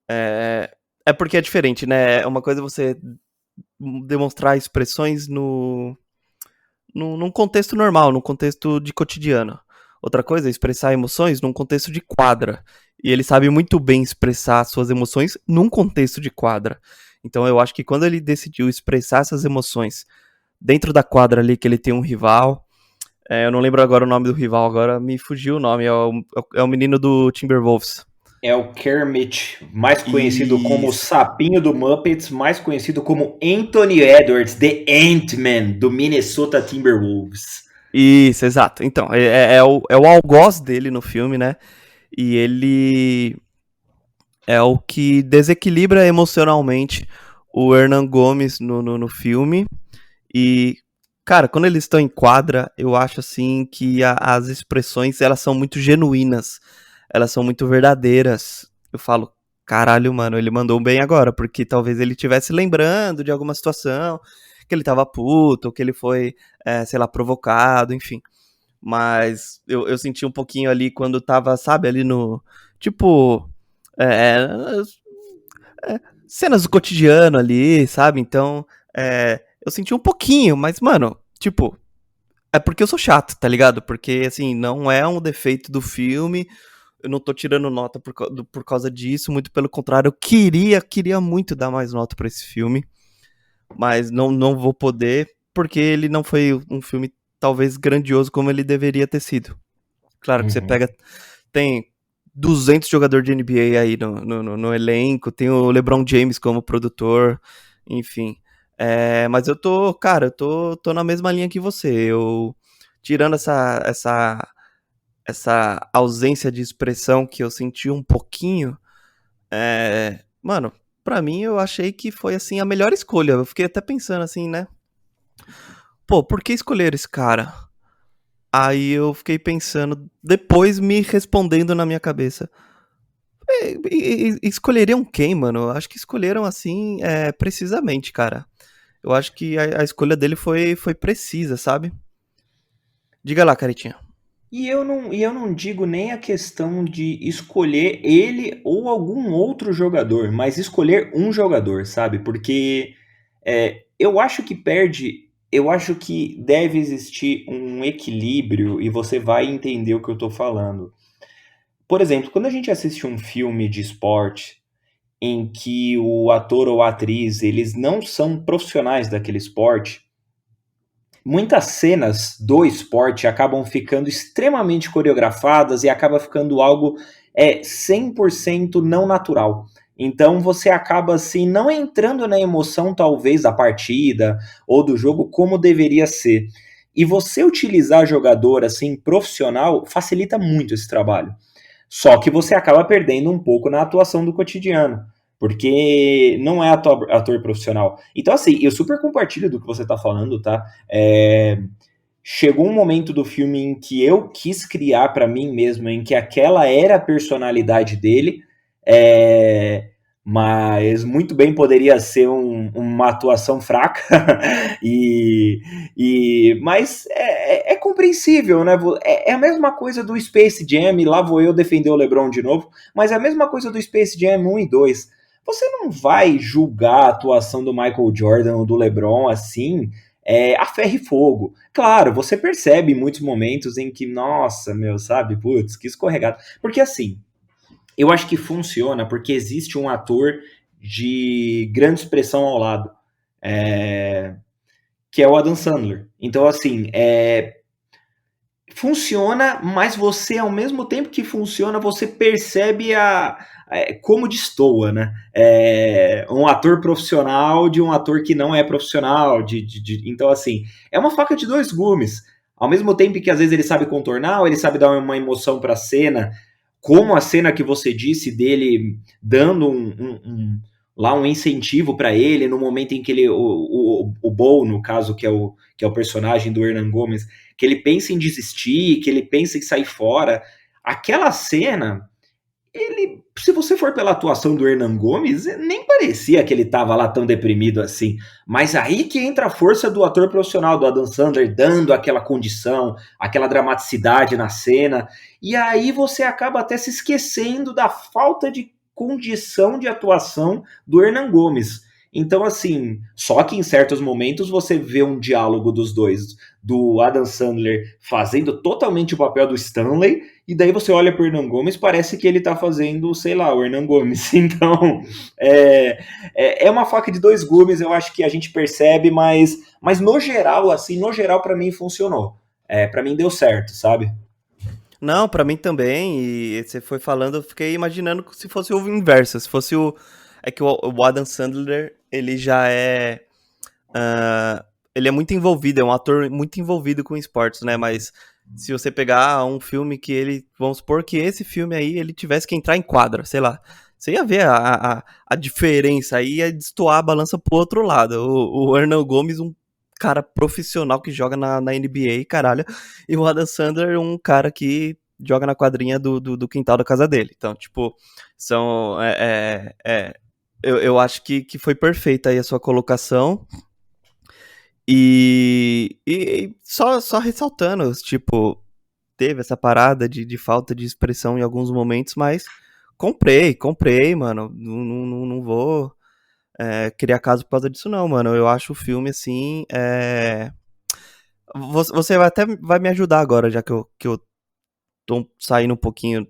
É porque é diferente, né? É uma coisa você demonstrar expressões num contexto normal, num contexto de cotidiano. Outra coisa é expressar emoções num contexto de quadra. E ele sabe muito bem expressar suas emoções num contexto de quadra. Então eu acho que quando ele decidiu expressar essas emoções dentro da quadra ali, que ele tem um rival. Eu não lembro agora o nome do rival, agora me fugiu o nome. É o menino do Timberwolves. É o Kermit, mais conhecido como o Isso. Sapinho do Muppets, mais conhecido como Anthony Edwards, The Ant-Man, do Minnesota Timberwolves. Isso, exato. Então, é o algoz dele no filme, né? E ele é o que desequilibra emocionalmente o Hernan Gomes no filme. E, cara, quando eles estão em quadra, eu acho assim que as expressões elas são muito genuínas, elas são muito verdadeiras. Eu falo, caralho, mano, ele mandou bem agora, porque talvez ele estivesse lembrando de alguma situação que ele tava puto, ou que ele foi, sei lá, provocado, enfim. Mas eu senti um pouquinho ali quando tava, sabe, ali no. Tipo. É, cenas do cotidiano ali, sabe? Então, eu senti um pouquinho, mas, mano, tipo, é porque eu sou chato, tá ligado? Porque, assim, não é um defeito do filme, eu não tô tirando nota por causa disso, muito pelo contrário, eu queria muito dar mais nota pra esse filme, mas não vou poder, porque ele não foi um filme talvez grandioso como ele deveria ter sido. Claro que você Uhum. tem 200 jogadores de NBA aí no elenco, tem o LeBron James como produtor, enfim. Mas eu tô, cara, eu tô na mesma linha que você. Eu tirando essa ausência de expressão que eu senti um pouquinho, mano, pra mim eu achei que foi, assim, a melhor escolha. Eu fiquei até pensando assim, né? Pô, por que escolher esse cara? Aí eu fiquei pensando, depois me respondendo na minha cabeça. Escolheriam quem, mano? Eu acho que escolheram assim, precisamente, cara. Eu acho que a escolha dele foi precisa, sabe? Diga lá, Caretinha. E eu não digo nem a questão de escolher ele ou algum outro jogador, mas escolher um jogador, sabe? Porque eu acho que perde. Eu acho que deve existir um equilíbrio e você vai entender o que eu tô falando. Por exemplo, quando a gente assiste um filme de esporte em que o ator ou a atriz eles não são profissionais daquele esporte, muitas cenas do esporte acabam ficando extremamente coreografadas e acaba ficando algo 100% não natural. Então você acaba assim não entrando na emoção talvez da partida ou do jogo como deveria ser. E você utilizar jogador assim profissional facilita muito esse trabalho. Só que você acaba perdendo um pouco na atuação do cotidiano, porque não é ator profissional. Então, assim, eu super compartilho do que você tá falando, tá? Chegou um momento do filme em que eu quis criar para mim mesmo, em que aquela era a personalidade dele, é, mas muito bem poderia ser uma atuação fraca, mas é compreensível, né? É a mesma coisa do Space Jam, e lá vou eu defender o LeBron de novo, mas é a mesma coisa do Space Jam 1 e 2. Você não vai julgar a atuação do Michael Jordan ou do LeBron assim, a ferro e fogo. Claro, você percebe muitos momentos em que, nossa, meu, sabe, putz, que escorregado. Porque assim, eu acho que funciona porque existe um ator de grande expressão ao lado, é, que é o Adam Sandler. Então, assim, funciona, mas você, ao mesmo tempo que funciona, você percebe como destoa, né? Um ator profissional de um ator que não é profissional. Então, assim, é uma faca de dois gumes. Ao mesmo tempo que às vezes ele sabe contornar, ele sabe dar uma emoção para a cena, como a cena que você disse dele dando lá um incentivo para ele no momento em que ele o Bo, no caso, que é o personagem do Hernan Gomes, que ele pensa em desistir, que ele pensa em sair fora. Aquela cena, se você for pela atuação do Hernan Gomes, nem parecia que ele estava lá tão deprimido assim. Mas aí que entra a força do ator profissional, do Adam Sandler, dando aquela condição, aquela dramaticidade na cena. E aí você acaba até se esquecendo da falta de condição de atuação do Hernan Gomes. Então, assim, só que em certos momentos você vê um diálogo dos dois, do Adam Sandler fazendo totalmente o papel do Stanley, e daí você olha pro Hernan Gomes, parece que ele tá fazendo, sei lá, o Hernan Gomes. Então, é uma faca de dois gumes, eu acho que a gente percebe, mas no geral, assim, no geral, para mim funcionou. Para mim deu certo, sabe? Não, pra mim também. E você foi falando, eu fiquei imaginando se fosse o inverso. Se fosse o. É que o Adam Sandler, ele já é. Ele é muito envolvido, é um ator muito envolvido com esportes, né? Mas se você pegar um filme que ele. Vamos supor que esse filme aí ele tivesse que entrar em quadra, sei lá. Você ia ver a diferença aí, ia destoar a balança pro outro lado. O Hernan Gomes, um cara profissional que joga na NBA, caralho. E o Adam Sandler, um cara que joga na quadrinha do quintal da casa dele. Então, tipo, são. Eu acho que foi perfeita aí a sua colocação. E só ressaltando, tipo, teve essa parada de falta de expressão em alguns momentos, mas comprei, mano. Não vou criar caso por causa disso, não, mano. Eu acho o filme, assim, Você até vai me ajudar agora, já que eu tô saindo um pouquinho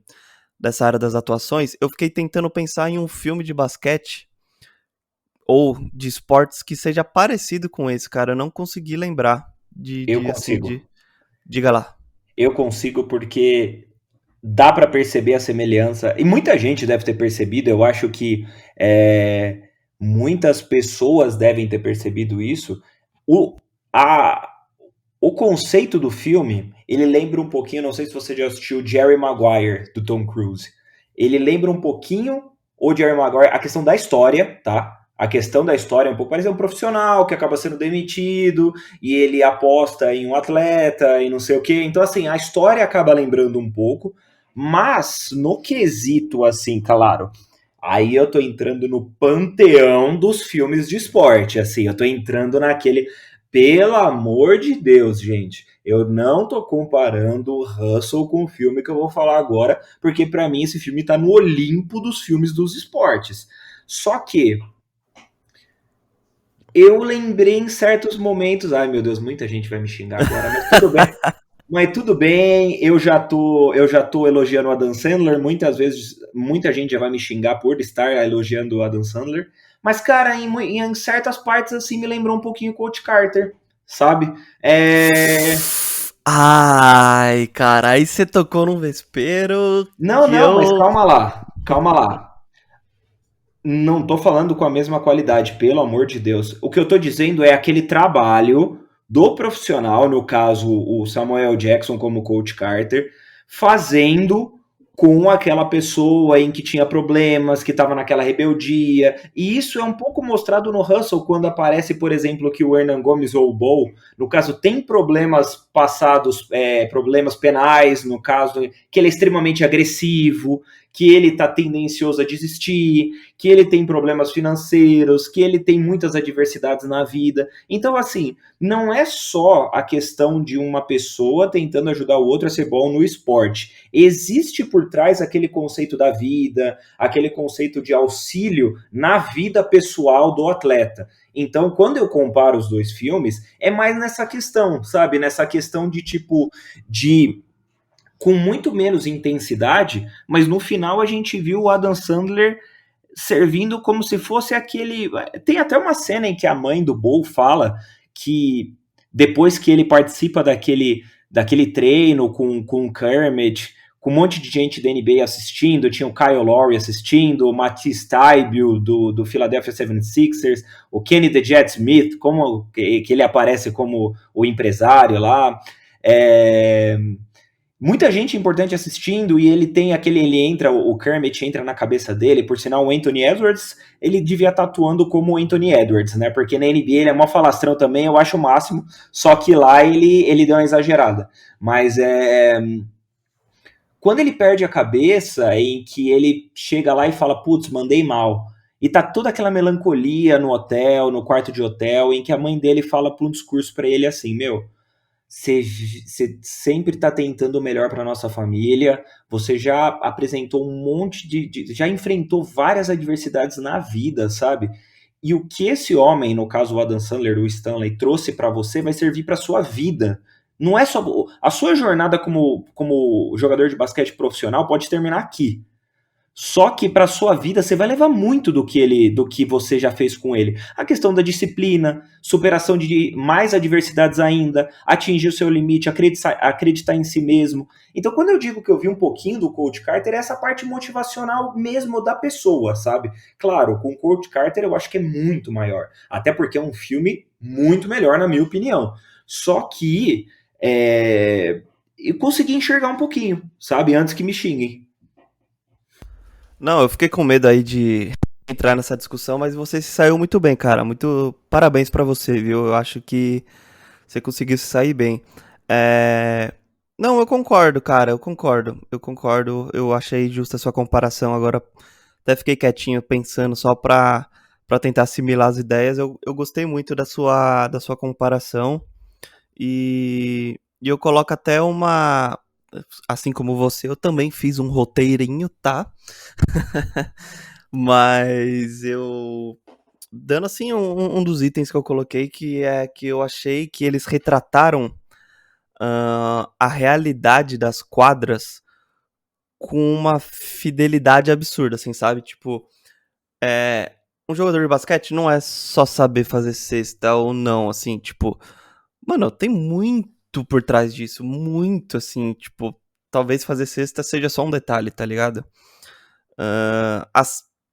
dessa área das atuações. Eu fiquei tentando pensar em um filme de basquete ou de esportes que seja parecido com esse, cara. Eu não consegui lembrar Eu assim, consigo. diga lá. Eu consigo porque dá para perceber a semelhança, e muita gente deve ter percebido, eu acho que muitas pessoas devem ter percebido isso. O, a, O conceito do filme, ele lembra um pouquinho, não sei se você já assistiu Jerry Maguire, do Tom Cruise. Ele lembra um pouquinho o Jerry Maguire, a questão da história, tá? A questão da história é um pouco parecido, é um profissional que acaba sendo demitido e ele aposta em um atleta e não sei o quê. Então, assim, a história acaba lembrando um pouco, mas no quesito, assim, claro, aí eu tô entrando no panteão dos filmes de esporte, assim, eu tô entrando naquele. Pelo amor de Deus, gente, eu não tô comparando o Russell com o filme que eu vou falar agora, porque pra mim esse filme tá no Olimpo dos filmes dos esportes. Só que eu lembrei em certos momentos, ai meu Deus, muita gente vai me xingar agora, mas tudo bem. Mas tudo bem, eu já tô elogiando o Adam Sandler, muitas vezes, muita gente já vai me xingar por estar elogiando o Adam Sandler, mas cara, em certas partes assim me lembrou um pouquinho o Coach Carter, sabe? Ai, cara, aí você tocou num vespeiro Não, que não, mas eu. calma lá, calma lá. Não tô falando com a mesma qualidade, pelo amor de Deus. O que eu tô dizendo é aquele trabalho do profissional, no caso o Samuel Jackson como Coach Carter, fazendo com aquela pessoa em que tinha problemas, que estava naquela rebeldia. E isso é um pouco mostrado no Russell quando aparece, por exemplo, que o Hernan Gomes ou o Bow, no caso, tem problemas passados, problemas penais, no caso, que ele é extremamente agressivo, que ele está tendencioso a desistir, que ele tem problemas financeiros, que ele tem muitas adversidades na vida. Então, assim, não é só a questão de uma pessoa tentando ajudar o outro a ser bom no esporte. Existe por trás aquele conceito da vida, aquele conceito de auxílio na vida pessoal do atleta. Então, quando eu comparo os dois filmes, é mais nessa questão, sabe? Nessa questão de tipo de com muito menos intensidade, mas no final a gente viu o Adam Sandler servindo como se fosse aquele. Tem até uma cena em que a mãe do Bo fala que depois que ele participa daquele treino com o Kermit, com um monte de gente da NBA assistindo, tinha o Kyle Lowry assistindo, o Matisse Thybulle do Philadelphia 76ers, o Kenny the Jet Smith, como que ele aparece como o empresário lá. É, muita gente importante assistindo e ele tem aquele, ele entra, o Kermit entra na cabeça dele, por sinal o Anthony Edwards, ele devia estar atuando como o Anthony Edwards, né, porque na NBA ele é mó falastrão também, eu acho o máximo, só que lá ele deu uma exagerada, mas quando ele perde a cabeça, em que ele chega lá e fala, putz, mandei mal, e tá toda aquela melancolia no hotel, no quarto de hotel, em que a mãe dele fala para um discurso para ele assim, meu, você sempre está tentando o melhor para nossa família. Você já apresentou um monte já enfrentou várias adversidades na vida, sabe? E o que esse homem, no caso o Adam Sandler, o Stanley, trouxe para você vai servir para sua vida. Não é só a sua jornada como jogador de basquete profissional pode terminar aqui. Só que para sua vida você vai levar muito do que você já fez com ele. A questão da disciplina, superação de mais adversidades ainda, atingir o seu limite, acreditar em si mesmo. Então, quando eu digo que eu vi um pouquinho do Coach Carter, é essa parte motivacional mesmo da pessoa, sabe? Claro, com o Coach Carter eu acho que é muito maior. Até porque é um filme muito melhor, na minha opinião. Só que eu consegui enxergar um pouquinho, sabe? Antes que me xinguem. Não, eu fiquei com medo aí de entrar nessa discussão, mas você se saiu muito bem, cara. Muito parabéns pra você, viu? Eu acho que você conseguiu se sair bem. É... Não, eu concordo, cara. Eu concordo. Eu concordo. Eu achei justa a sua comparação. Agora até fiquei quietinho pensando só pra tentar assimilar as ideias. Eu gostei muito da sua comparação. E eu coloco até uma. Assim como você, eu também fiz um roteirinho, tá? Mas eu. Dando assim um dos itens que eu coloquei, que é que eu achei que eles retrataram a realidade das quadras com uma fidelidade absurda, assim, sabe? Tipo, um jogador de basquete não é só saber fazer cesta ou não, assim, tipo, mano, tem muito por trás disso, muito, assim, tipo, talvez fazer cesta seja só um detalhe, tá ligado? A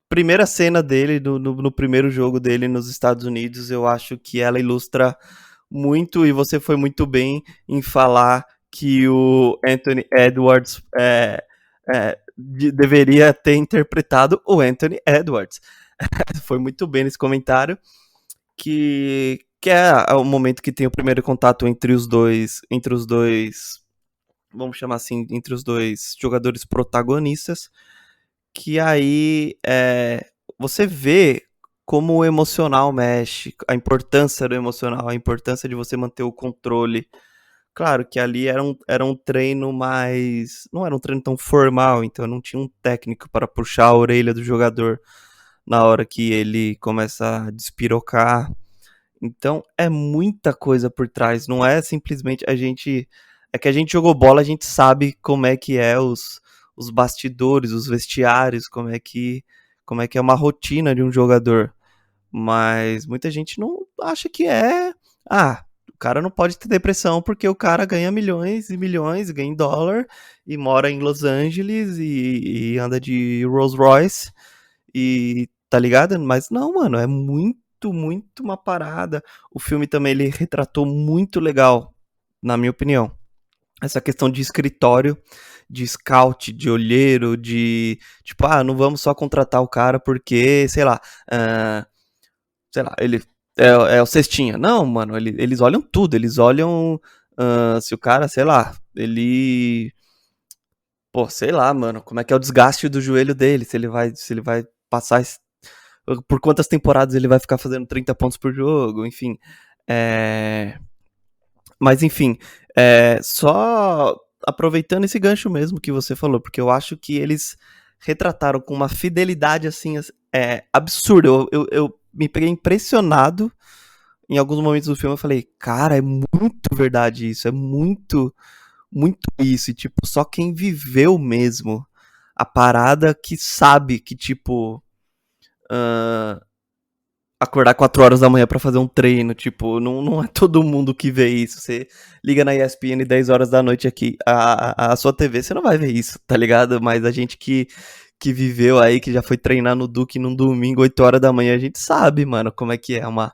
primeira cena dele no primeiro jogo dele nos Estados Unidos, eu acho que ela ilustra muito, e você foi muito bem em falar que o Anthony Edwards deveria ter interpretado o Anthony Edwards. Foi muito bem nesse comentário, que é o momento que tem o primeiro contato entre os dois, vamos chamar assim, entre os dois jogadores protagonistas, que aí você vê como o emocional mexe, a importância do emocional, a importância de você manter o controle. Claro que ali era um treino mais. Não era um treino tão formal, então não tinha um técnico para puxar a orelha do jogador na hora que ele começa a despirocar. Então é muita coisa por trás, não é simplesmente a gente. É que a gente jogou bola, a gente sabe como é que é os bastidores, os vestiários, como é que é uma rotina de um jogador. Mas muita gente não acha que é. Ah, o cara não pode ter depressão porque o cara ganha milhões e milhões, ganha em dólar e mora em Los Angeles e anda de Rolls Royce e tá ligado? Mas não, mano, é muito, muito uma parada. O filme também ele retratou muito legal, na minha opinião, essa questão de escritório, de scout, de olheiro, de tipo, ah, não vamos só contratar o cara porque, sei lá, ele é o cestinha. Não, mano, eles olham tudo, eles olham se o cara, sei lá, ele. Pô, sei lá, mano, como é que é o desgaste do joelho dele, se ele vai passar. Por quantas temporadas ele vai ficar fazendo 30 pontos por jogo, enfim. É... Mas enfim, só aproveitando esse gancho mesmo que você falou, porque eu acho que eles retrataram com uma fidelidade assim absurda. Eu me peguei impressionado em alguns momentos do filme. Eu falei, cara, é muito verdade isso, é muito, muito isso. E tipo, só quem viveu mesmo a parada que sabe que, tipo, acordar 4 horas da manhã pra fazer um treino, tipo, não é todo mundo que vê isso. Você liga na ESPN 10 horas da noite aqui, a sua TV, você não vai ver isso, tá ligado? Mas a gente que viveu aí, que já foi treinar no Duque num domingo, 8 horas da manhã, a gente sabe, mano, como é que é uma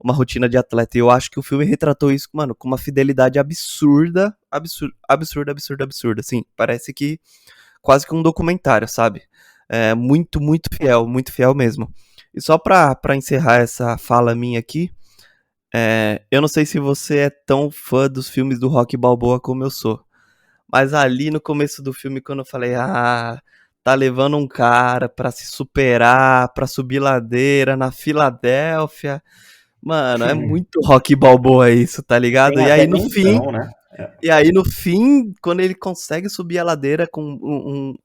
rotina de atleta. E eu acho que o filme retratou isso, mano, com uma fidelidade absurda, absurda, assim. Parece que quase que um documentário, sabe? É muito fiel mesmo. E só pra encerrar essa fala minha aqui, eu não sei se você é tão fã dos filmes do Rock Balboa como eu sou. Mas ali no começo do filme, quando eu falei, ah, tá levando um cara pra se superar, pra subir ladeira na Filadélfia. Mano, é muito Rock Balboa isso, tá ligado? Sem E até aí no fim, menção, né? quando ele consegue subir a ladeira com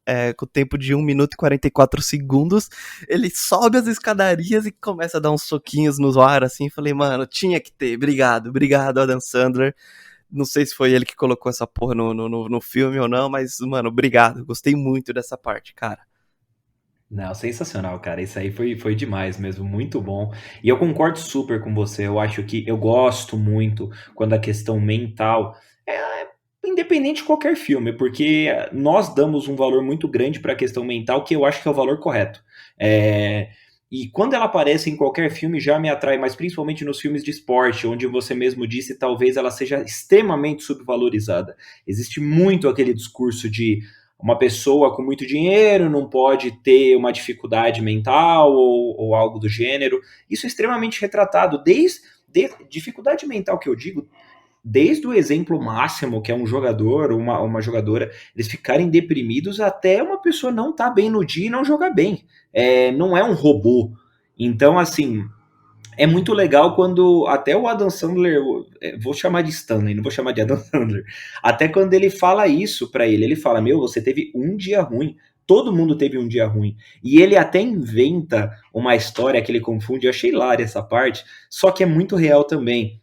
o tempo de 1 minuto e 44 segundos, ele sobe as escadarias e começa a dar uns soquinhos no ar, assim. Falei, mano, tinha que ter. Obrigado, Adam Sandler. Não sei se foi ele que colocou essa porra no filme ou não, mas, mano, obrigado. Gostei muito dessa parte, cara. Não, sensacional, cara. Isso aí foi demais mesmo, muito bom. E eu concordo super com você. Eu acho que eu gosto muito quando a questão mental é independente de qualquer filme, porque nós damos um valor muito grande para a questão mental, que eu acho que é o valor correto. É, e quando ela aparece em qualquer filme já me atrai, mas principalmente nos filmes de esporte, onde você mesmo disse, talvez ela seja extremamente subvalorizada. Existe muito aquele discurso de uma pessoa com muito dinheiro não pode ter uma dificuldade mental ou algo do gênero. Isso é extremamente retratado, dificuldade mental que eu digo, desde o exemplo máximo, que é um jogador ou uma jogadora, eles ficarem deprimidos até uma pessoa não estar bem no dia e não jogar bem. Não é um robô. Então, assim, é muito legal quando até o Adam Sandler, vou chamar de Stanley, não vou chamar de Adam Sandler, até quando ele fala isso pra ele fala, meu, você teve um dia ruim, todo mundo teve um dia ruim, e ele até inventa uma história que ele confunde, eu achei hilária essa parte, só que é muito real também.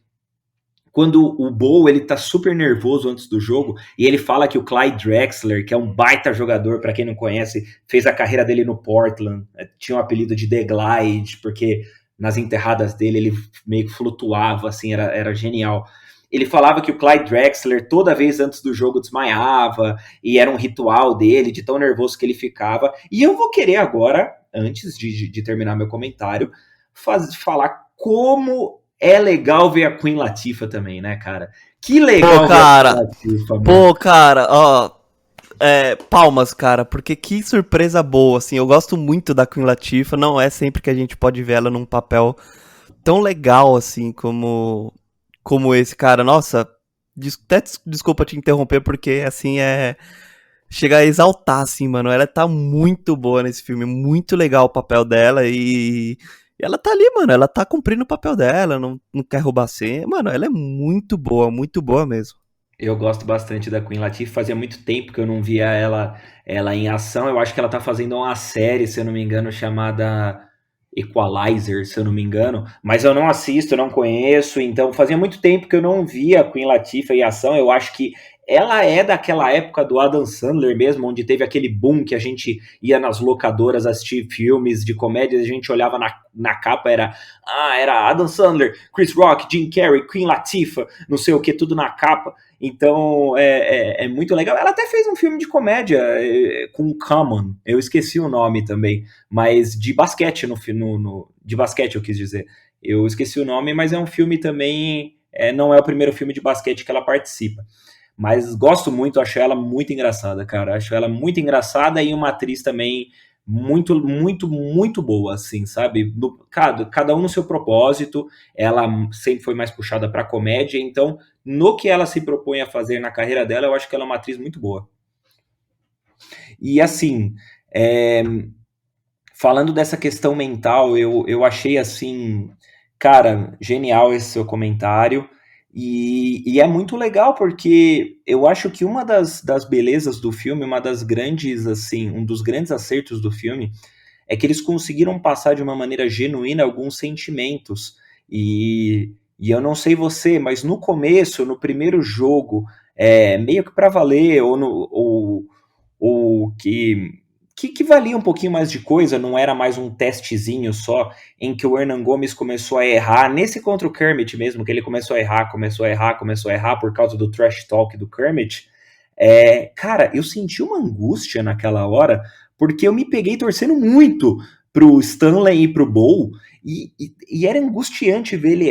Quando o Bo, ele tá super nervoso antes do jogo, e ele fala que o Clyde Drexler, que é um baita jogador, para quem não conhece, fez a carreira dele no Portland, tinha o apelido de The Glide, porque nas enterradas dele ele meio que flutuava, assim, era genial. Ele falava que o Clyde Drexler, toda vez antes do jogo, desmaiava, e era um ritual dele, de tão nervoso que ele ficava. E eu vou querer agora, antes de terminar meu comentário, falar como é legal ver a Queen Latifah também, né, cara? Que Pô, legal ver a Queen cara, Latifah, mano. pô, cara, ó, palmas, cara, porque que surpresa boa, assim, eu gosto muito da Queen Latifah, não é sempre que a gente pode ver ela num papel tão legal, assim, como esse, cara, nossa, desculpa te interromper, porque, assim, chega a exaltar, assim, mano, ela tá muito boa nesse filme, muito legal o papel dela e ela tá ali, mano, ela tá cumprindo o papel dela, não quer roubar a cena, mano, ela é muito boa mesmo. Eu gosto bastante da Queen Latifah. Fazia muito tempo que eu não via ela em ação. Eu acho que ela tá fazendo uma série, se eu não me engano, chamada Equalizer, se eu não me engano. Mas eu não assisto, eu não conheço. Então fazia muito tempo que eu não via a Queen Latifah em ação. Eu acho que ela é daquela época do Adam Sandler mesmo, onde teve aquele boom que a gente ia nas locadoras assistir filmes de comédia, a gente olhava na capa, era Adam Sandler, Chris Rock, Jim Carrey, Queen Latifah, não sei o que, tudo na capa. Então é muito legal. Ela até fez um filme de comédia com o Common, eu esqueci o nome também, mas de basquete de basquete eu quis dizer. Eu esqueci o nome, mas é um filme também. Não é o primeiro filme de basquete que ela participa. Mas gosto muito, acho ela muito engraçada, cara. Acho ela muito engraçada e uma atriz também muito boa, assim, sabe? Cada um no seu propósito. Ela sempre foi mais puxada pra comédia, então no que ela se propõe a fazer na carreira dela, eu acho que ela é uma atriz muito boa. E assim, é, falando dessa questão mental, eu achei assim, cara, genial esse seu comentário. E é muito legal porque eu acho que uma das belezas do filme, uma das grandes, assim, um dos grandes acertos do filme é que eles conseguiram passar de uma maneira genuína alguns sentimentos. E eu não sei você, mas no começo, no primeiro jogo, meio que para valer, ou que valia um pouquinho mais de coisa, não era mais um testezinho só, em que o Hernan Gomes começou a errar, nesse contra o Kermit mesmo, que ele começou a errar por causa do trash talk do Kermit. Cara, eu senti uma angústia naquela hora, porque eu me peguei torcendo muito pro Stanley e pro Bo, e era angustiante ver ele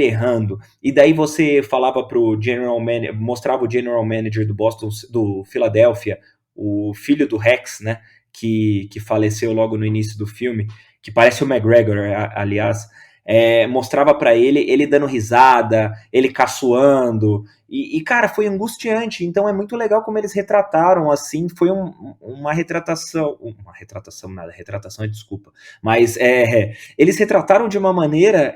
errando. E daí você falava pro General Manager, mostrava o General Manager do Boston, do Philadelphia, o filho do Rex, né, que faleceu logo no início do filme, que parece o McGregor, aliás, mostrava para ele dando risada, ele caçoando, cara, foi angustiante. Então é muito legal como eles retrataram, assim, foi uma retratação nada, retratação é desculpa, mas eles retrataram de uma maneira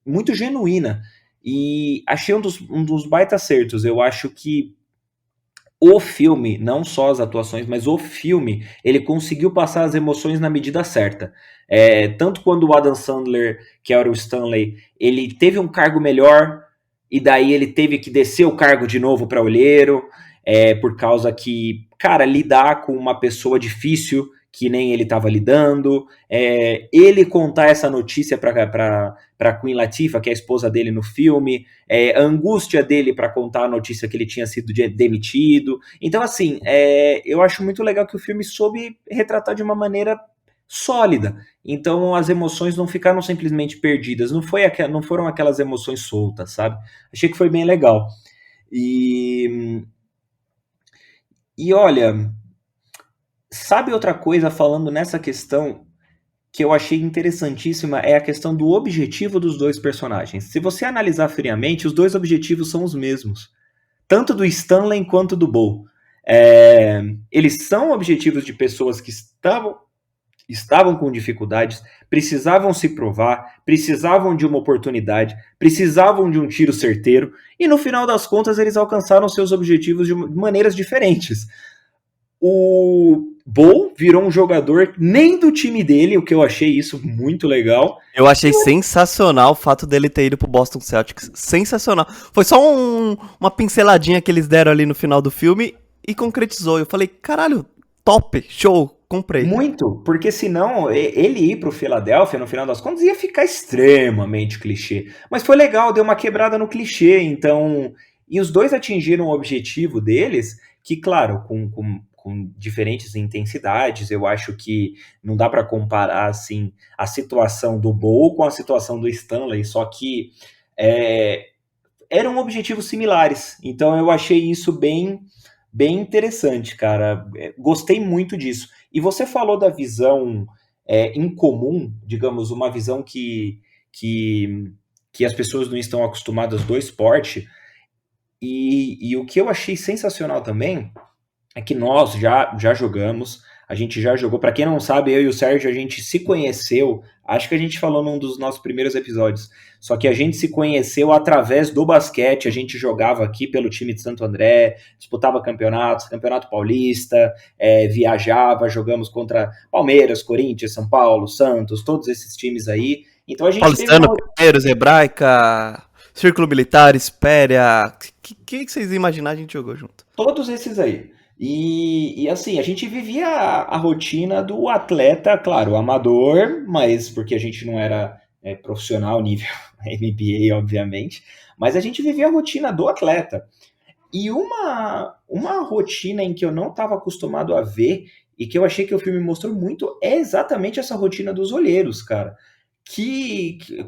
muito genuína, e achei um dos baita acertos. Eu acho que o filme, não só as atuações, mas o filme, ele conseguiu passar as emoções na medida certa. Tanto quando o Adam Sandler, que era o Stanley, ele teve um cargo melhor, e daí ele teve que descer o cargo de novo para olheiro, por causa que, cara, lidar com uma pessoa difícil, que nem ele estava lidando, ele contar essa notícia para Queen Latifah, que é a esposa dele no filme, a angústia dele para contar a notícia que ele tinha sido demitido. Então, assim, eu acho muito legal que o filme soube retratar de uma maneira sólida. Então, as emoções não ficaram simplesmente perdidas. Não foram aquelas emoções soltas, sabe? Achei que foi bem legal. E olha, sabe outra coisa falando nessa questão que eu achei interessantíssima é a questão do objetivo dos dois personagens. Se você analisar friamente, os dois objetivos são os mesmos, tanto do Stanley quanto do Bo. Eles são objetivos de pessoas que estavam com dificuldades, precisavam se provar, precisavam de uma oportunidade, precisavam de um tiro certeiro, e no final das contas eles alcançaram seus objetivos de maneiras diferentes. O Bo virou um jogador nem do time dele, o que eu achei isso muito legal. Eu achei sensacional o fato dele ter ido pro Boston Celtics. Sensacional. Foi só uma pinceladinha que eles deram ali no final do filme e concretizou. Eu falei, caralho, top, show, comprei. Muito, porque senão ele ir pro Philadelphia, no final das contas, ia ficar extremamente clichê. Mas foi legal, deu uma quebrada no clichê, então. E os dois atingiram o objetivo deles, que, claro, com com diferentes intensidades. Eu acho que não dá para comparar assim a situação do Bo com a situação do Stanley, só que é, eram objetivos similares. Então eu achei isso bem interessante, cara. Gostei muito disso. E você falou da visão incomum, digamos, uma visão que, que as pessoas não estão acostumadas do esporte. E o que eu achei sensacional também é que nós já jogamos, a gente já jogou. Para quem não sabe, eu e o Sérgio, a gente se conheceu. Acho que a gente falou num dos nossos primeiros episódios. Só que a gente se conheceu através do basquete. A gente jogava aqui pelo time de Santo André, disputava campeonatos, Campeonato Paulista, viajava, jogamos contra Palmeiras, Corinthians, São Paulo, Santos, todos esses times aí. Então a gente teve Paulistano, uma. Pinheiros, Hebraica, Círculo Militar, Espéria. Que vocês imaginarem a gente jogou junto? Todos esses aí. E assim, a gente vivia a rotina do atleta, claro, amador, mas porque a gente não era profissional nível NBA, obviamente, mas a gente vivia a rotina do atleta. E uma rotina em que eu não estava acostumado a ver e que eu achei que o filme mostrou muito é exatamente essa rotina dos olheiros, cara.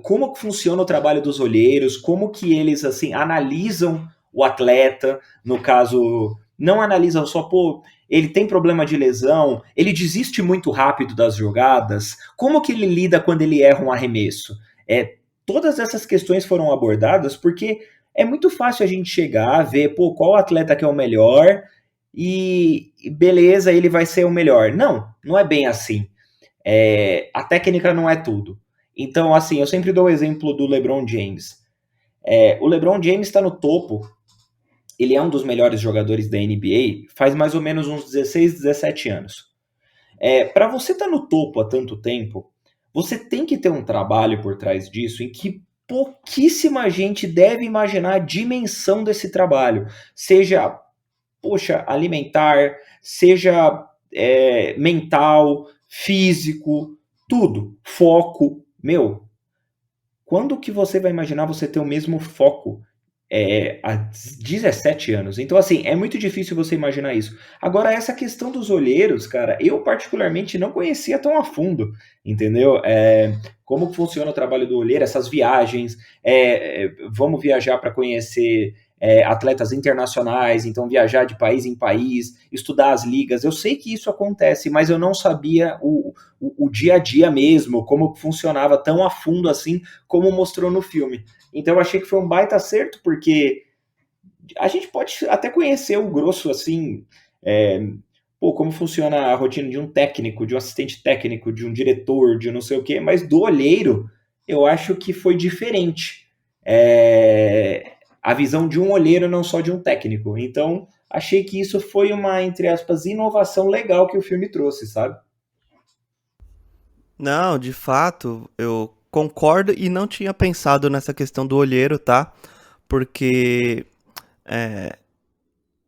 Como que funciona o trabalho dos olheiros, como que eles assim analisam o atleta, no caso, não analisam só, pô, ele tem problema de lesão, ele desiste muito rápido das jogadas, como que ele lida quando ele erra um arremesso? Todas essas questões foram abordadas porque é muito fácil a gente chegar, ver, pô, qual atleta que é o melhor e beleza, ele vai ser o melhor. Não, não é bem assim. A técnica não é tudo. Então, assim, eu sempre dou o exemplo do LeBron James. O LeBron James está no topo, ele é um dos melhores jogadores da NBA, faz mais ou menos uns 16, 17 anos. Para você estar no topo há tanto tempo, você tem que ter um trabalho por trás disso em que pouquíssima gente deve imaginar a dimensão desse trabalho. Seja, poxa, alimentar, seja mental, físico, tudo. Foco. Meu, quando que você vai imaginar você ter o mesmo foco há 17 anos? Então, assim, é muito difícil você imaginar isso. Agora, essa questão dos olheiros, cara, eu particularmente não conhecia tão a fundo, entendeu? Como funciona o trabalho do olheiro, essas viagens, vamos viajar para conhecer atletas internacionais, então viajar de país em país, estudar as ligas. Eu sei que isso acontece, mas eu não sabia o dia a dia mesmo, como funcionava tão a fundo assim, como mostrou no filme. Então eu achei que foi um baita acerto, porque a gente pode até conhecer o grosso assim, como funciona a rotina de um técnico, de um assistente técnico, de um diretor, de não sei o quê, mas do olheiro eu acho que foi diferente. A visão de um olheiro, não só de um técnico. Então achei que isso foi uma, entre aspas, inovação legal que o filme trouxe, sabe? Não, de fato, eu concordo e não tinha pensado nessa questão do olheiro, tá? Porque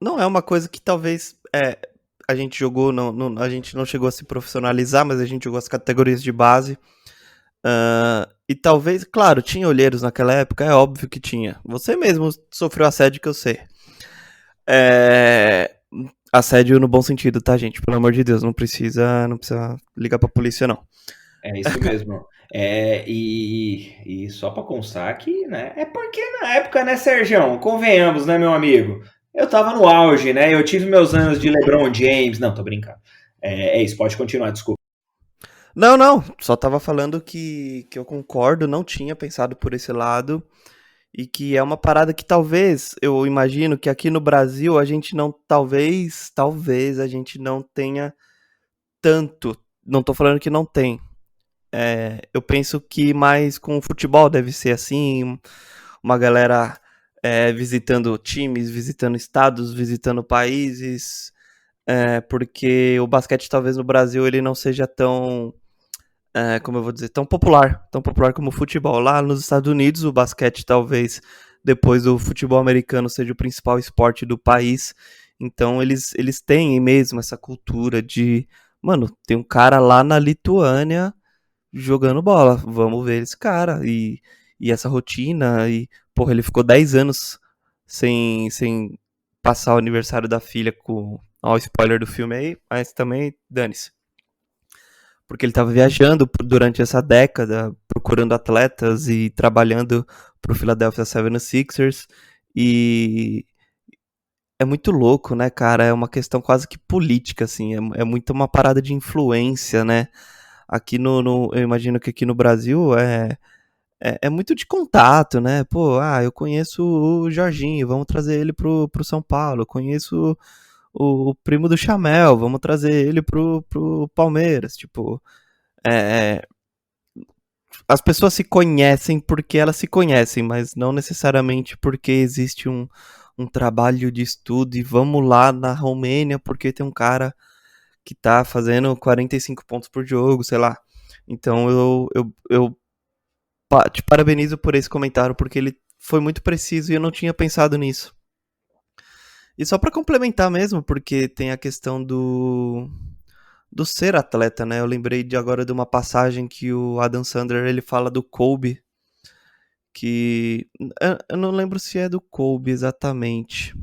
não é uma coisa que talvez a gente jogou, a gente não chegou a se profissionalizar, mas a gente jogou as categorias de base. E talvez, claro, tinha olheiros naquela época, é óbvio que tinha. Você mesmo sofreu assédio, que eu sei. Assédio no bom sentido, tá, gente? Pelo amor de Deus, não precisa ligar pra polícia, não. É isso mesmo. E só para constar que, né? É porque na época, né, Sergião? Convenhamos, né, meu amigo? Eu tava no auge, né? Eu tive meus anos de LeBron James. Não, tô brincando. É isso, pode continuar, desculpa. Não, não, só tava falando que eu concordo, não tinha pensado por esse lado, e que é uma parada que talvez, eu imagino que aqui no Brasil a gente não, talvez a gente não tenha tanto, não tô falando que não tem. Eu penso que mais com o futebol deve ser assim, uma galera visitando times, visitando estados, visitando países, porque o basquete talvez no Brasil ele não seja tão como eu vou dizer, tão popular como o futebol. Lá nos Estados Unidos, o basquete talvez depois do futebol americano seja o principal esporte do país. Então eles têm mesmo essa cultura de, mano, tem um cara lá na Lituânia jogando bola, vamos ver esse cara. E essa rotina, e porra, ele ficou 10 anos sem passar o aniversário da filha Ó, o spoiler do filme aí, mas também dane-se. Porque ele estava viajando durante essa década, procurando atletas e trabalhando para o Philadelphia 76ers. E é muito louco, né, cara? É uma questão quase que política, assim. É muito uma parada de influência, né? Aqui eu imagino que aqui no Brasil é muito de contato, né? Pô, eu conheço o Jorginho, vamos trazer ele pro São Paulo. Eu conheço o primo do Chamel, vamos trazer ele pro Palmeiras. Tipo, é, as pessoas se conhecem porque elas se conhecem, mas não necessariamente porque existe um trabalho de estudo e vamos lá na Romênia porque tem um cara que tá fazendo 45 pontos por jogo, sei lá. Então eu te parabenizo por esse comentário porque ele foi muito preciso e eu não tinha pensado nisso. E só para complementar mesmo, porque tem a questão do ser atleta, né? Eu lembrei de agora de uma passagem que o Adam Sandler ele fala do Kobe, que eu não lembro se é do Kobe exatamente.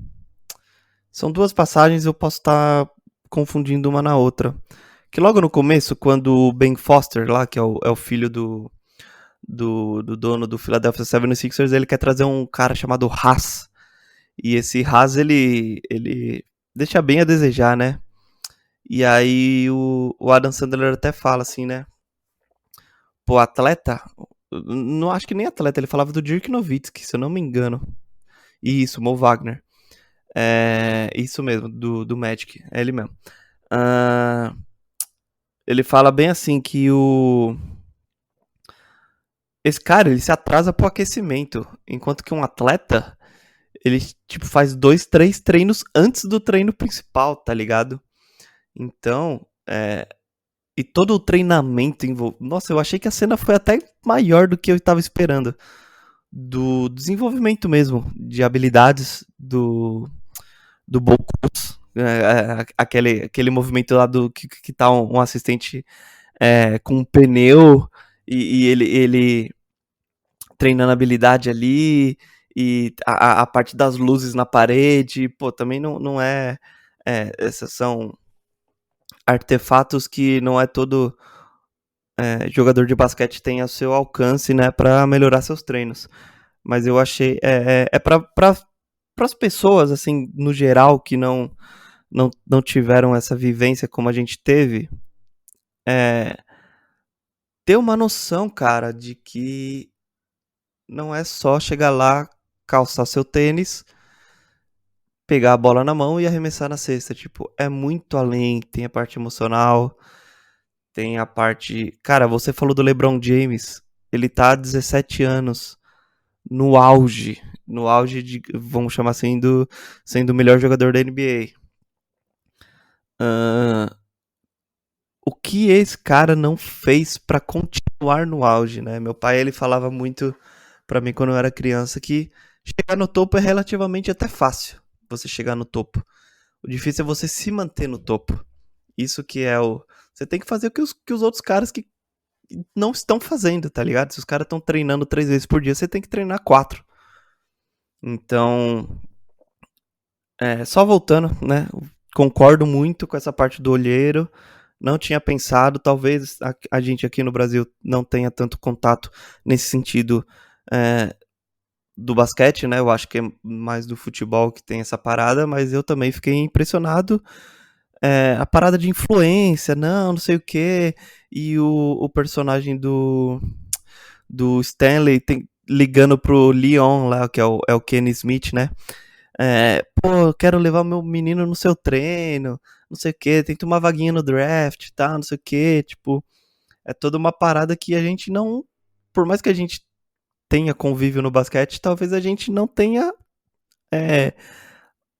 São duas passagens, eu posso estar confundindo uma na outra. Que logo no começo, quando o Ben Foster, lá, que é o filho do dono do Philadelphia 76ers, ele quer trazer um cara chamado Haas. E esse Haas, ele deixa bem a desejar, né? E aí o Adam Sandler até fala assim, né? Pô, atleta? Não acho que nem atleta, ele falava do Dirk Nowitzki, se eu não me engano. Isso, Mo Wagner. É, isso mesmo, do Magic, é ele mesmo. Ah, ele fala bem assim que esse cara, ele se atrasa pro aquecimento, enquanto que um atleta, ele tipo faz 2, 3 treinos antes do treino principal, tá ligado? Então, e todo o treinamento envolvido. Nossa, eu achei que a cena foi até maior do que eu estava esperando. Do desenvolvimento mesmo, de habilidades do Bokus. Aquele movimento lá do que tá um assistente com um pneu e ele treinando habilidade ali. E a parte das luzes na parede, pô, também não essas são artefatos que não é todo jogador de basquete tem ao seu alcance, né, para melhorar seus treinos. Mas eu achei para as pessoas assim no geral que não tiveram essa vivência como a gente teve, é, ter uma noção, cara, de que não é só chegar lá, calçar seu tênis, pegar a bola na mão e arremessar na cesta. Tipo, é muito além. Tem a parte emocional, tem a parte. Cara, você falou do LeBron James. Ele tá há 17 anos no auge de, vamos chamar assim, sendo o melhor jogador da NBA. O que esse cara não fez pra continuar no auge, né? Meu pai, ele falava muito pra mim quando eu era criança que chegar no topo é relativamente até fácil, você chegar no topo. O difícil é você se manter no topo. Isso que é o... Você tem que fazer o que os outros caras que não estão fazendo, tá ligado? Se os caras estão treinando 3 vezes por dia, você tem que treinar 4. Então, só voltando, né? Concordo muito com essa parte do olheiro. Não tinha pensado, talvez a gente aqui no Brasil não tenha tanto contato nesse sentido do basquete, né? Eu acho que é mais do futebol que tem essa parada, mas eu também fiquei impressionado. A parada de influência, não sei o que, e o personagem do Stanley ligando pro Leon lá, que é o Kenny Smith, né? Pô, quero levar meu menino no seu treino, não sei o que, tem que tomar vaguinha no draft, tá, não sei o que, tipo, é toda uma parada que a gente não, por mais que a gente tenha convívio no basquete, talvez a gente não tenha é,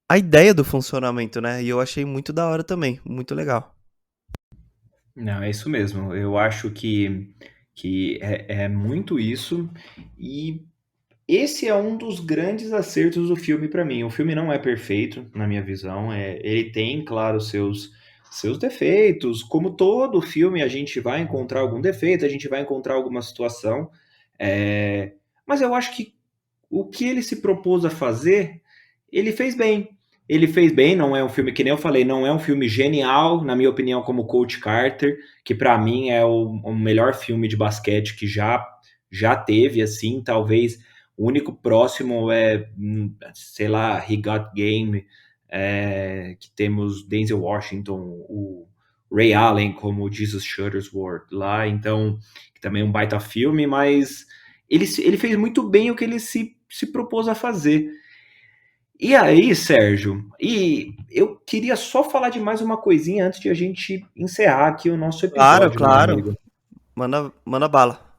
a ideia do funcionamento, né, e eu achei muito da hora também, muito legal. Não, é isso mesmo. Eu acho que é muito isso. E esse é um dos grandes acertos do filme para mim. O filme não é perfeito, na minha visão. Ele tem, claro, seus defeitos. Como todo filme, a gente vai encontrar algum defeito, a gente vai encontrar alguma situação. Mas eu acho que o que ele se propôs a fazer, ele fez bem. Ele fez bem, não é um filme, que nem eu falei, não é um filme genial, na minha opinião, como Coach Carter, que pra mim é o melhor filme de basquete que já teve, assim, talvez o único próximo é, sei lá, He Got Game, que temos Denzel Washington, o Ray Allen como Jesus Shuttlesworth lá, então, que também é um baita filme, mas ele fez muito bem o que ele se propôs a fazer. E aí, Sérgio, e eu queria só falar de mais uma coisinha antes de a gente encerrar aqui o nosso Claro, episódio, meu claro. amigo. Manda bala.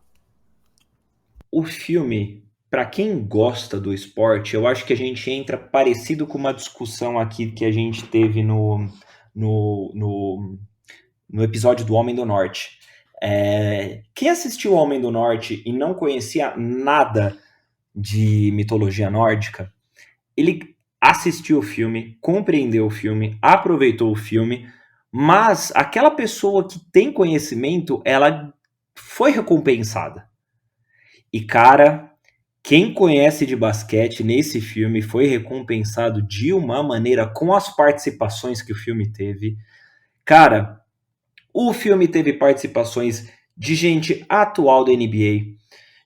O filme, para quem gosta do esporte, eu acho que a gente entra parecido com uma discussão aqui que a gente teve no, no, no episódio do Homem do Norte. Quem assistiu o Homem do Norte e não conhecia nada de mitologia nórdica, ele assistiu o filme, compreendeu o filme, aproveitou o filme, mas aquela pessoa que tem conhecimento, ela foi recompensada. E cara, quem conhece de basquete nesse filme foi recompensado de uma maneira com as participações que o filme teve. Cara, o filme teve participações de gente atual da NBA,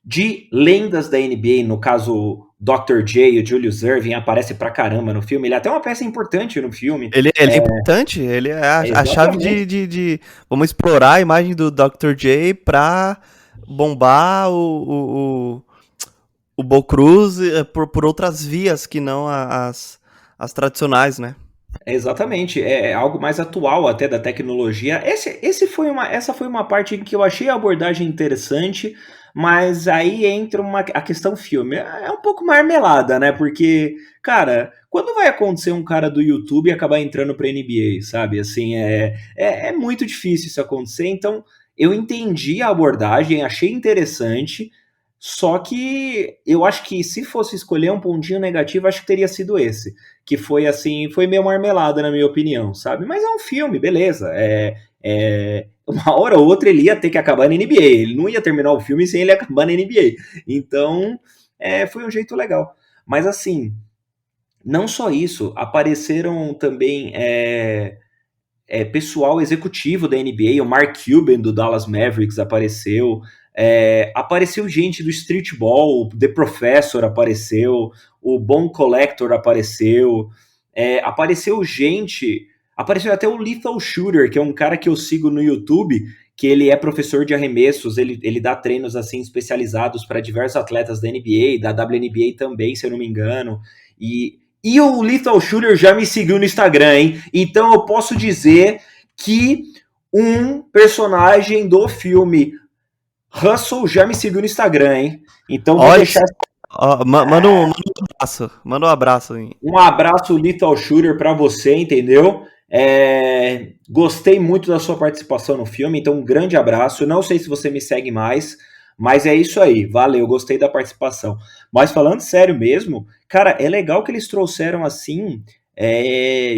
de lendas da NBA, no caso Dr. J, o Julius Erving aparece pra caramba no filme, ele é até uma peça importante no filme. Ele é importante, ele é a chave Exatamente. Vamos explorar a imagem do Dr. J pra bombar o Bo Cruz por outras vias que não as tradicionais, né? Exatamente, é algo mais atual até da tecnologia. Essa foi uma parte em que eu achei a abordagem interessante, mas aí entra a questão filme. É um pouco marmelada, né? Porque, cara, quando vai acontecer um cara do YouTube acabar entrando pra NBA, sabe? Assim, é muito difícil isso acontecer. Então, eu entendi a abordagem, achei interessante. Só que eu acho que se fosse escolher um pontinho negativo, acho que teria sido esse, que foi assim, foi meio marmelada na minha opinião, sabe? Mas é um filme, beleza. Uma hora ou outra ele ia ter que acabar na NBA. Ele não ia terminar o filme sem ele acabar na NBA. Então, foi um jeito legal. Mas assim, não só isso, apareceram também pessoal executivo da NBA, o Mark Cuban do Dallas Mavericks apareceu, apareceu gente do streetball, o The Professor apareceu, o Bone Collector apareceu, apareceu até o Lethal Shooter, que é um cara que eu sigo no YouTube, que ele é professor de arremessos, ele dá treinos assim especializados para diversos atletas da NBA, da WNBA também, se eu não me engano, e o Lethal Shooter já me seguiu no Instagram, hein? Então eu posso dizer que um personagem do filme Hustle já me seguiu no Instagram, hein? Então vou Olha, deixar manda um abraço. Hein? um abraço Lethal Shooter para você, entendeu? Gostei muito da sua participação no filme, então um grande abraço. Não sei se você me segue mais, mas é isso aí. Valeu, gostei da participação. Mas falando sério mesmo, cara, é legal que eles trouxeram assim.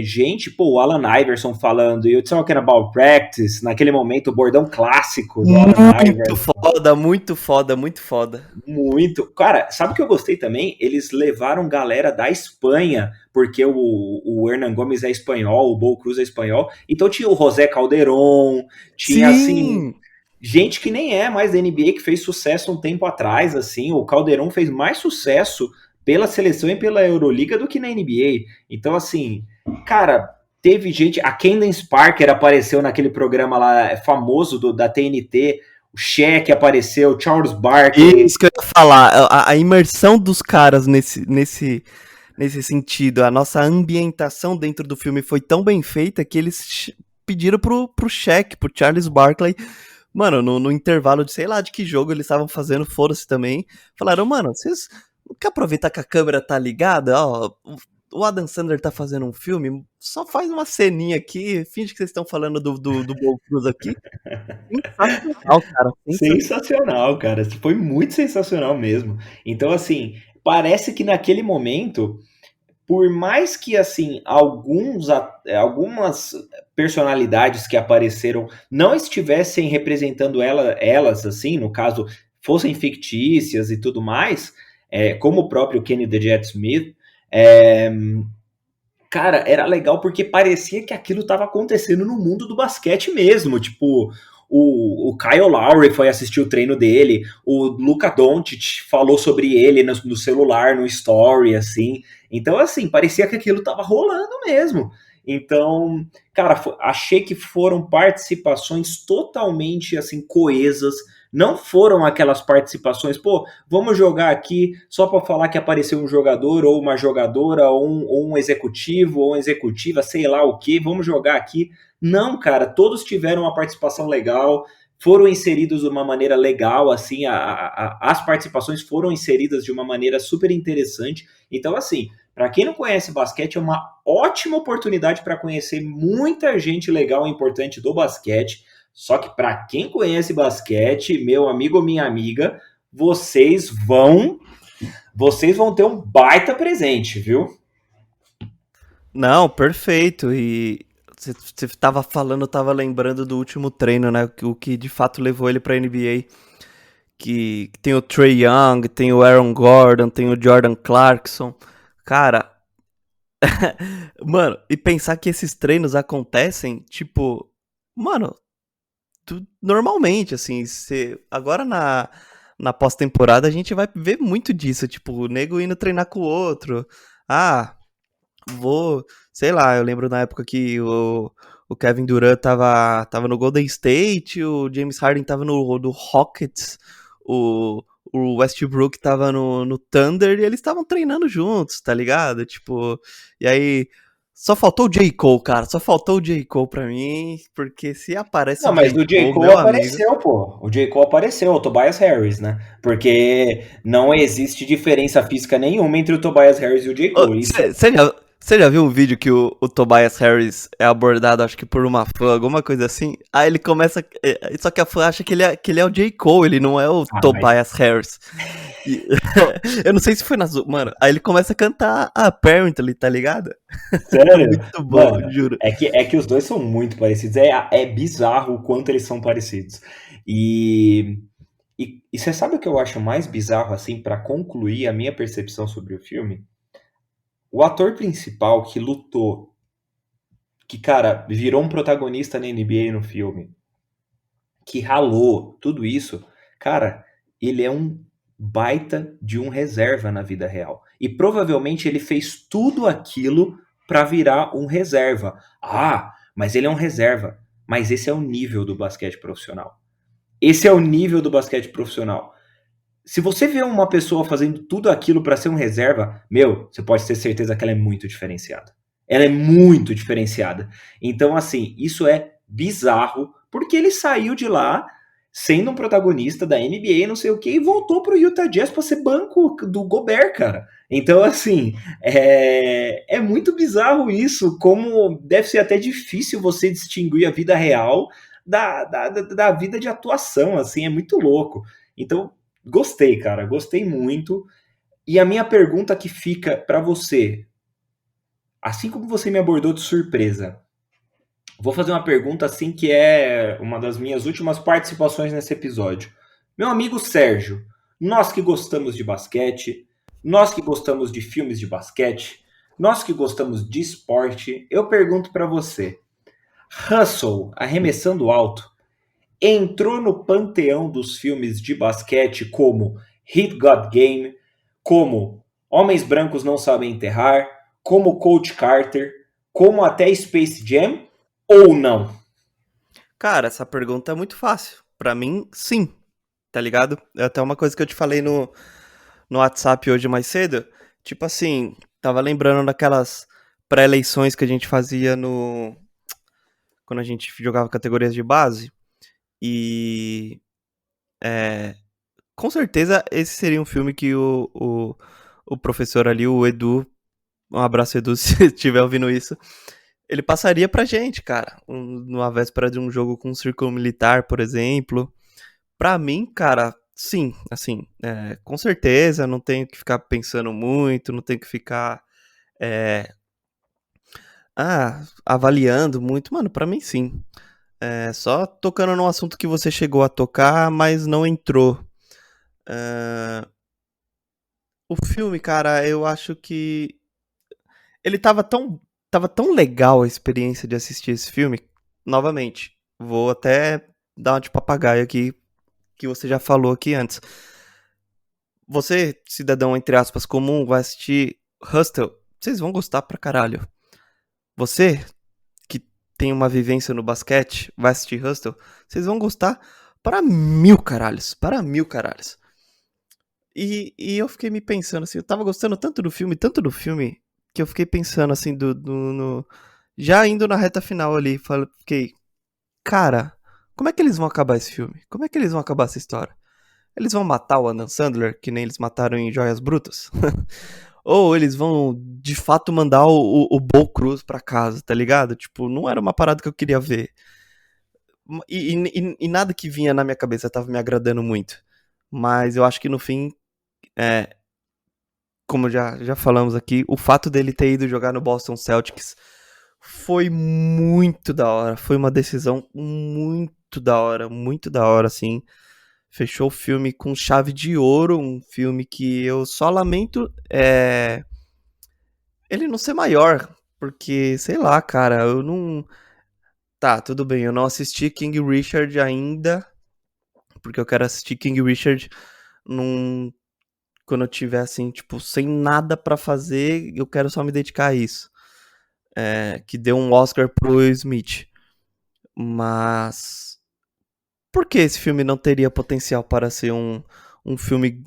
Gente, pô, o Alan Iverson falando You talking about practice, naquele momento, o bordão clássico do Alan Muito Iverson. foda, muito foda, muito foda. Muito. Cara, sabe o que eu gostei também? Eles levaram galera da Espanha, porque o Hernan Gomes é espanhol, o Bo Cruz é espanhol. Então tinha o José Calderon, tinha assim. Sim! Gente que nem é mais da NBA, que fez sucesso um tempo atrás, assim. O Calderon fez mais sucesso pela seleção e pela Euroliga do que na NBA. Então, assim, cara, teve gente. A Candace Parker apareceu naquele programa lá famoso da TNT. O Shaq apareceu, o Charles Barkley. Isso que eu ia falar, a imersão dos caras nesse sentido, a nossa ambientação dentro do filme foi tão bem feita que eles pediram pro Shaq, pro Charles Barkley, mano, no intervalo de sei lá de que jogo eles estavam fazendo, foda-se também, falaram, mano, vocês não querem aproveitar que a câmera tá ligada? Ó, o Adam Sandler tá fazendo um filme, só faz uma ceninha aqui, finge que vocês estão falando do Bo Cruz aqui. Sensacional, cara. Sensacional. Sensacional, cara. Foi muito sensacional mesmo. Então, assim, parece que naquele momento, por mais que assim algumas personalidades que apareceram não estivessem representando elas assim, no caso, fossem fictícias e tudo mais, como o próprio Kenny the Jet Smith, é, cara, era legal porque parecia que aquilo estava acontecendo no mundo do basquete mesmo. Tipo, o Kyle Lowry foi assistir o treino dele, o Luka Doncic falou sobre ele no celular, no story, assim. Então, assim, parecia que aquilo estava rolando mesmo. Então, cara, achei que foram participações totalmente, assim, coesas. Não foram aquelas participações, pô, vamos jogar aqui só para falar que apareceu um jogador ou uma jogadora ou um executivo ou uma executiva, sei lá o que, vamos jogar aqui. Não, cara, todos tiveram uma participação legal, foram inseridos de uma maneira legal, assim, as participações foram inseridas de uma maneira super interessante. Então, assim, para quem não conhece basquete, é uma ótima oportunidade para conhecer muita gente legal e importante do basquete. Só que para quem conhece basquete, meu amigo ou minha amiga, vocês vão ter um baita presente, viu? Não, perfeito. E você tava falando, eu tava lembrando do último treino, né? O que de fato levou ele pra NBA. Que tem o Trae Young, tem o Aaron Gordon, tem o Jordan Clarkson. Cara, mano, e pensar que esses treinos acontecem, tipo, mano, normalmente, assim, agora na pós-temporada a gente vai ver muito disso, tipo, o nego indo treinar com o outro. Ah, vou, sei lá, eu lembro na época que o Kevin Durant tava no Golden State, o James Harden tava no Rockets, o, o Westbrook tava no Thunder e eles estavam treinando juntos, tá ligado? Tipo, e aí só faltou o J. Cole, cara, só faltou o J. Cole pra mim, porque se aparece Não, o mas J. o J. Cole, Cole meu amigo. apareceu, pô. O J. Cole apareceu, o Tobias Harris, né? Porque não existe diferença física nenhuma entre o Tobias Harris e o J. Cole. Isso é. Você já viu um vídeo que o Tobias Harris é abordado, acho que por uma fã, alguma coisa assim? Aí ele começa. Só que a fã acha que ele é o J. Cole, ele não é o Ah, mas. Tobias Harris. E- eu não sei se foi nas. Mano, aí ele começa a cantar Apparently, tá ligado? É Sério? muito bom, Mano, juro. é que os dois são muito parecidos. É bizarro o quanto eles são parecidos. E. E você sabe o que eu acho mais bizarro, assim, para concluir a minha percepção sobre o filme? O ator principal que lutou, que, cara, virou um protagonista na NBA no filme, que ralou, tudo isso, cara, ele é um baita de um reserva na vida real. E provavelmente ele fez tudo aquilo para virar um reserva. Ah, mas ele é um reserva. Mas esse é o nível do basquete profissional. Esse é o nível do basquete profissional. Se você vê uma pessoa fazendo tudo aquilo para ser um reserva, meu, você pode ter certeza que ela é muito diferenciada. Ela é muito diferenciada. Então, assim, isso é bizarro, porque ele saiu de lá sendo um protagonista da NBA, não sei o que, e voltou pro Utah Jazz para ser banco do Gobert, cara. Então, assim, é muito bizarro isso, como deve ser até difícil você distinguir a vida real da vida de atuação, assim, é muito louco. Então, gostei, cara, gostei muito. E a minha pergunta que fica para você, assim como você me abordou de surpresa, vou fazer uma pergunta assim que é uma das minhas últimas participações nesse episódio. Meu amigo Sérgio, nós que gostamos de basquete, nós que gostamos de filmes de basquete, nós que gostamos de esporte, eu pergunto para você, Russell, arremessando alto, entrou no panteão dos filmes de basquete como Hit God Game, como Homens Brancos Não Sabem Enterrar, como Coach Carter, como até Space Jam, ou não? Cara, essa pergunta é muito fácil. Pra mim, sim, tá ligado? É até uma coisa que eu te falei no WhatsApp hoje mais cedo. Tipo assim, tava lembrando daquelas pré-eleições que a gente fazia no. Quando a gente jogava categorias de base. E. É, com certeza esse seria um filme que o professor ali, o Edu. Um abraço, Edu, se estiver ouvindo isso. Ele passaria pra gente, cara. Numa véspera de um jogo com um círculo militar, por exemplo. Pra mim, cara, sim, assim, com certeza, não tenho que ficar pensando muito, não tenho que ficar é, avaliando muito. Mano, pra mim sim. Só tocando num assunto que você chegou a tocar, mas não entrou. É, o filme, cara, eu acho que ele tava tão. tava tão legal a experiência de assistir esse filme. Novamente, vou até dar uma de papagaio aqui, que você já falou aqui antes. Você, cidadão, entre aspas, comum, vai assistir Hustle, vocês vão gostar pra caralho. Você, que tem uma vivência no basquete, vai assistir Hustle, vocês vão gostar para mil caralhos, para mil caralhos. E eu fiquei me pensando assim, eu tava gostando tanto do filme, que eu fiquei pensando assim, já indo na reta final ali, fiquei, cara, como é que eles vão acabar esse filme? Como é que eles vão acabar essa história? Eles vão matar o Adam Sandler, que nem eles mataram em Joias Brutas? Ou eles vão, de fato, mandar o Bo Cruz pra casa, tá ligado? Tipo, não era uma parada que eu queria ver. E nada que vinha na minha cabeça tava me agradando muito. Mas eu acho que no fim, é, como já falamos aqui, o fato dele ter ido jogar no Boston Celtics foi muito da hora. Foi uma decisão muito da hora, assim. Fechou o filme com chave de ouro, um filme que eu só lamento ele não ser maior, porque, sei lá, cara, eu não... Tá, tudo bem, eu não assisti King Richard ainda, porque eu quero assistir King Richard num... quando eu tiver, assim, tipo, sem nada pra fazer, eu quero só me dedicar a isso. Que deu um Oscar pro Will Smith. Mas... por que esse filme não teria potencial para ser um filme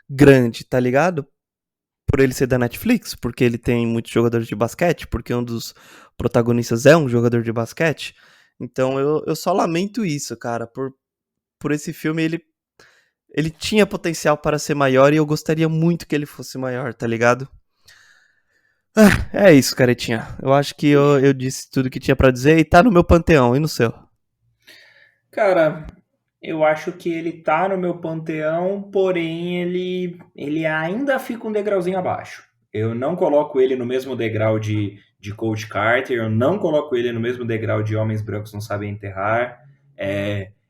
grande, tá ligado? Por ele ser da Netflix, porque ele tem muitos jogadores de basquete, porque um dos protagonistas é um jogador de basquete. Então eu só lamento isso, cara. Por esse filme, ele tinha potencial para ser maior e eu gostaria muito que ele fosse maior, tá ligado? É isso, caretinha. Eu acho que eu disse tudo que tinha pra dizer e tá no meu panteão, e no seu? Cara, eu acho que ele tá no meu panteão, porém ele ainda fica um degrauzinho abaixo. Eu não coloco ele no mesmo degrau de Coach Carter, eu não coloco ele no mesmo degrau de Homens Brancos Não Sabem Enterrar.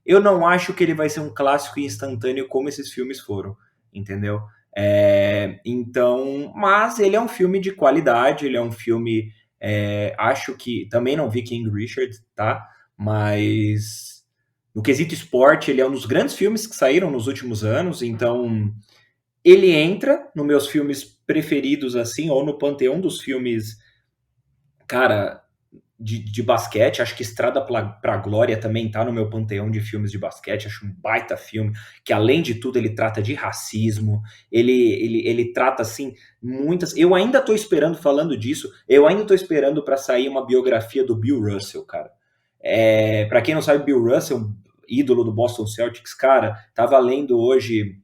Eu não acho que ele vai ser um clássico instantâneo como esses filmes foram, entendeu? Então, mas ele é um filme de qualidade, ele é um filme. Acho que. Também não vi King Richard, tá? Mas no quesito esporte, ele é um dos grandes filmes que saíram nos últimos anos, então ele entra nos meus filmes preferidos, assim, ou no panteão dos filmes, cara, de basquete. Acho que Estrada pra Glória também tá no meu panteão de filmes de basquete. Acho um baita filme, que além de tudo ele trata de racismo, ele trata, assim, muitas... Eu ainda tô esperando, falando disso, eu ainda tô esperando para sair uma biografia do Bill Russell, cara. Para quem não sabe, Bill Russell, ídolo do Boston Celtics, cara, tava lendo hoje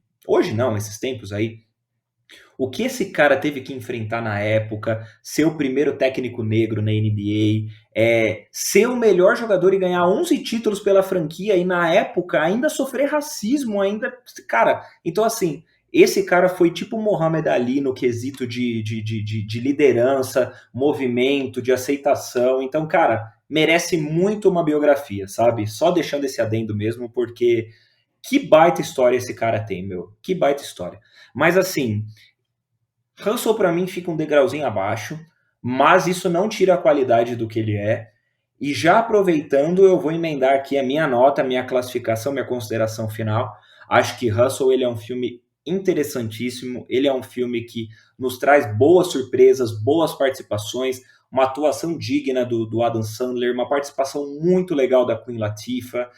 não, esses tempos aí, o que esse cara teve que enfrentar na época, ser o primeiro técnico negro na NBA, ser o melhor jogador e ganhar 11 títulos pela franquia e na época ainda sofrer racismo, ainda, cara, então assim, esse cara foi tipo Muhammad Ali no quesito de liderança, movimento, de aceitação, então, cara, merece muito uma biografia, sabe? Só deixando esse adendo mesmo, porque que baita história esse cara tem, meu, que baita história. Mas assim, Russell para mim fica um degrauzinho abaixo, mas isso não tira a qualidade do que ele é. E já aproveitando, eu vou emendar aqui a minha nota, a minha classificação, minha consideração final. Acho que Russell ele é um filme interessantíssimo, ele é um filme que nos traz boas surpresas, boas participações, uma atuação digna do Adam Sandler, uma participação muito legal da Queen Latifah,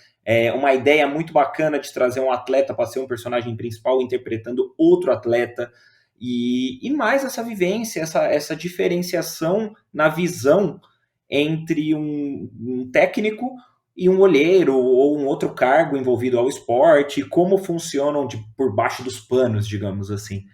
uma ideia muito bacana de trazer um atleta para ser um personagem principal interpretando outro atleta, e mais essa vivência, essa diferenciação na visão entre um técnico e um olheiro ou um outro cargo envolvido ao esporte, como funcionam por baixo dos panos, digamos assim.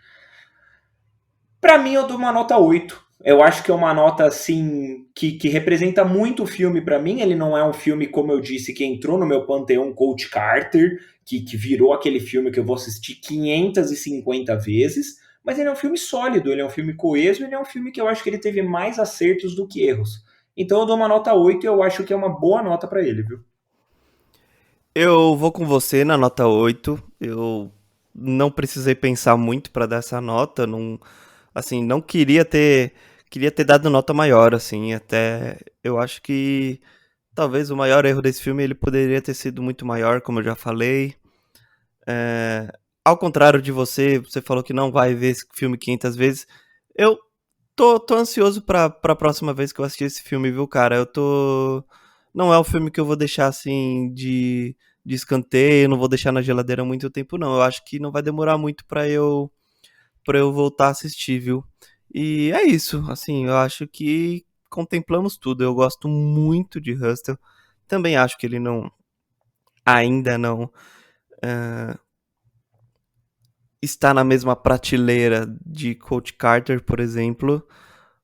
Para mim, eu dou uma nota 8. Eu acho que é uma nota assim que representa muito o filme para mim. Ele não é um filme, como eu disse, que entrou no meu panteão Coach Carter, que virou aquele filme que eu vou assistir 550 vezes, mas ele é um filme sólido, ele é um filme coeso, ele é um filme que eu acho que ele teve mais acertos do que erros. Então eu dou uma nota 8 e eu acho que é uma boa nota para ele, viu? Eu vou com você na nota 8. Eu não precisei pensar muito pra dar essa nota. Não, assim, não queria ter queria ter dado nota maior, assim, até eu acho que talvez o maior erro desse filme ele poderia ter sido muito maior, como eu já falei. É, ao contrário de você, você falou que não vai ver esse filme 500 vezes. Eu tô ansioso pra próxima vez que eu assistir esse filme, viu, cara? Eu tô. Não é um filme que eu vou deixar assim de escanteio, não vou deixar na geladeira muito tempo, não. Eu acho que não vai demorar muito pra eu voltar a assistir, viu? E é isso, assim, eu acho que contemplamos tudo. Eu gosto muito de Hustle. Também acho que ele não. Ainda não está na mesma prateleira de Coach Carter, por exemplo.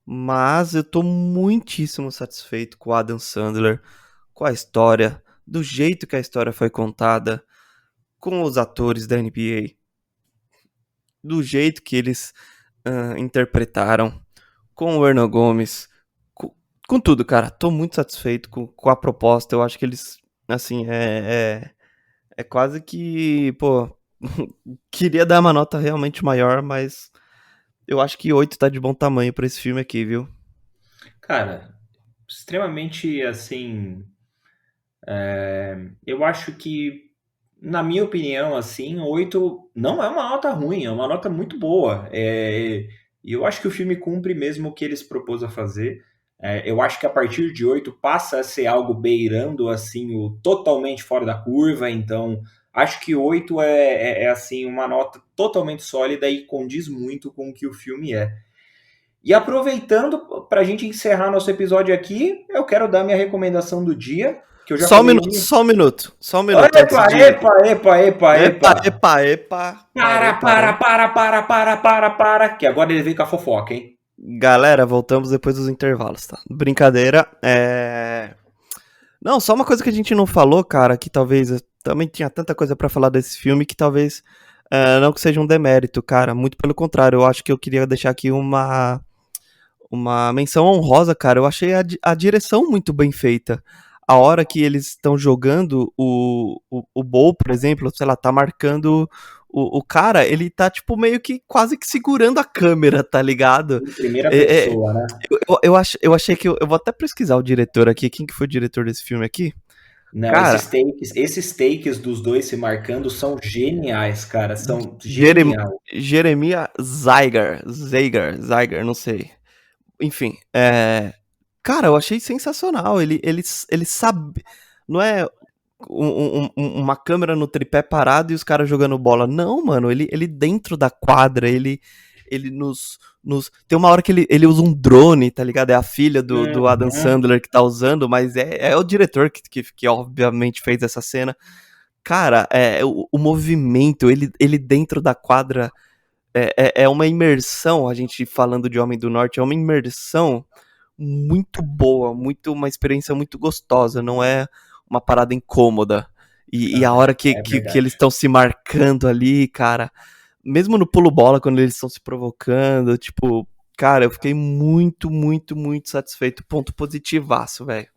Mas eu tô muitíssimo satisfeito com o Adam Sandler, com a história, do jeito que a história foi contada, com os atores da NBA, do jeito que eles interpretaram, com o Erno Gomes, com tudo, cara. Tô muito satisfeito com a proposta. Eu acho que eles, assim, é quase que, pô, queria dar uma nota realmente maior, mas eu acho que 8 tá de bom tamanho pra esse filme aqui, viu? Cara, extremamente assim. Eu acho que, na minha opinião, assim, 8 não é uma nota ruim, é uma nota muito boa. E eu acho que o filme cumpre mesmo o que eles propôs a fazer. Eu acho que a partir de 8 passa a ser algo beirando assim o totalmente fora da curva, então acho que 8 assim uma nota totalmente sólida e condiz muito com o que o filme é. E aproveitando para a gente encerrar nosso episódio aqui, eu quero dar minha recomendação do dia, que eu já Só um falei minuto, de. só um minuto, só um minuto antes Epa, de. epa, epa, epa, Epa, epa. epa, epa. Para, para, Parou. para, para, para, que agora ele vem com a fofoca, hein? Galera, voltamos depois dos intervalos, tá? Brincadeira. Não, só uma coisa que a gente não falou, cara, que talvez. Também tinha tanta coisa pra falar desse filme que talvez não que seja um demérito, cara. Muito pelo contrário, eu acho que eu queria deixar aqui uma menção honrosa, cara. Eu achei a direção muito bem feita. A hora que eles estão jogando o Bol, por exemplo, sei lá, tá marcando o cara, ele tá, tipo, meio que quase que segurando a câmera, tá ligado? Em primeira É, é, pessoa, né? eu achei que. Eu vou até pesquisar o diretor aqui. Quem que foi o diretor desse filme aqui? Não, Cara, esses takes dos dois se marcando são geniais, cara. São Jerem, geniais. Jeremiah Zeiger, não sei. Enfim, cara, eu achei sensacional. Ele sabe. Não é uma câmera no tripé parado e os caras jogando bola. Não, mano, ele dentro da quadra, ele tem uma hora que ele usa um drone, tá ligado? É a filha do Adam Uhum. Sandler que tá usando, mas é o diretor que obviamente fez essa cena. Cara, o movimento, ele dentro da quadra é uma imersão, a gente falando de Homem do Norte, é uma imersão muito boa, uma experiência muito gostosa, não é uma parada incômoda. E a Não, hora que, é que eles verdade. estão se marcando ali, cara, mesmo no pulo bola, quando eles estão se provocando, tipo, cara, eu fiquei muito, muito, muito satisfeito. Ponto positivaço, velho.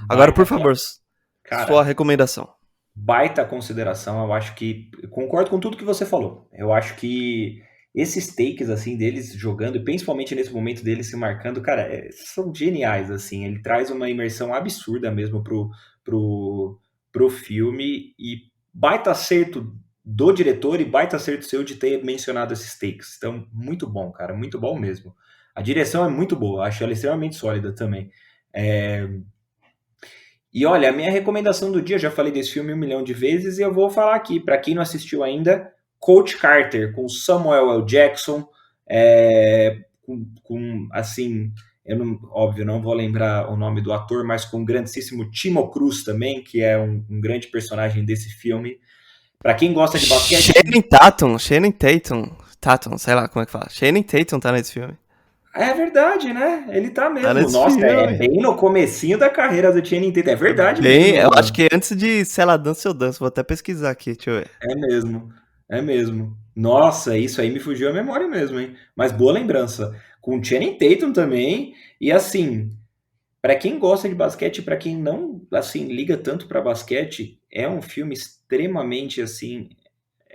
Agora, por Baita, favor, sua cara, recomendação. baita consideração. Eu acho que eu concordo com tudo que você falou. Eu acho que esses takes assim deles jogando, e principalmente nesse momento deles se marcando, cara, são geniais assim. Ele traz uma imersão absurda mesmo pro, pro filme e baita acerto do diretor e baita acerto seu de ter mencionado esses takes. Então, muito bom, cara, muito bom mesmo. A direção é muito boa, acho ela extremamente sólida também. É, e olha, a minha recomendação do dia, já falei desse filme 1 milhão de vezes e eu vou falar aqui, para quem não assistiu ainda, Coach Carter, com Samuel L. Jackson, assim, eu não, óbvio, não vou lembrar o nome do ator, mas com o grandíssimo Timo Cruz também, que é um grande personagem desse filme. Para quem gosta de basquete, Channing Tatum, sei lá como é que fala. Channing Tatum tá nesse filme. é verdade, né? Ele tá Tá mesmo. nesse Nossa, é filme. bem no comecinho da carreira do Channing Tatum. É verdade Bem, mesmo, eu acho mano. que antes de Se Ela Dança, Eu Danço. Vou até pesquisar aqui, deixa eu ver. É mesmo, é mesmo. Nossa, isso aí me fugiu a memória mesmo, hein? Mas boa lembrança. Com o Channing Tatum também. E assim, para quem gosta de basquete, para quem não assim liga tanto para basquete, é um filme extremamente assim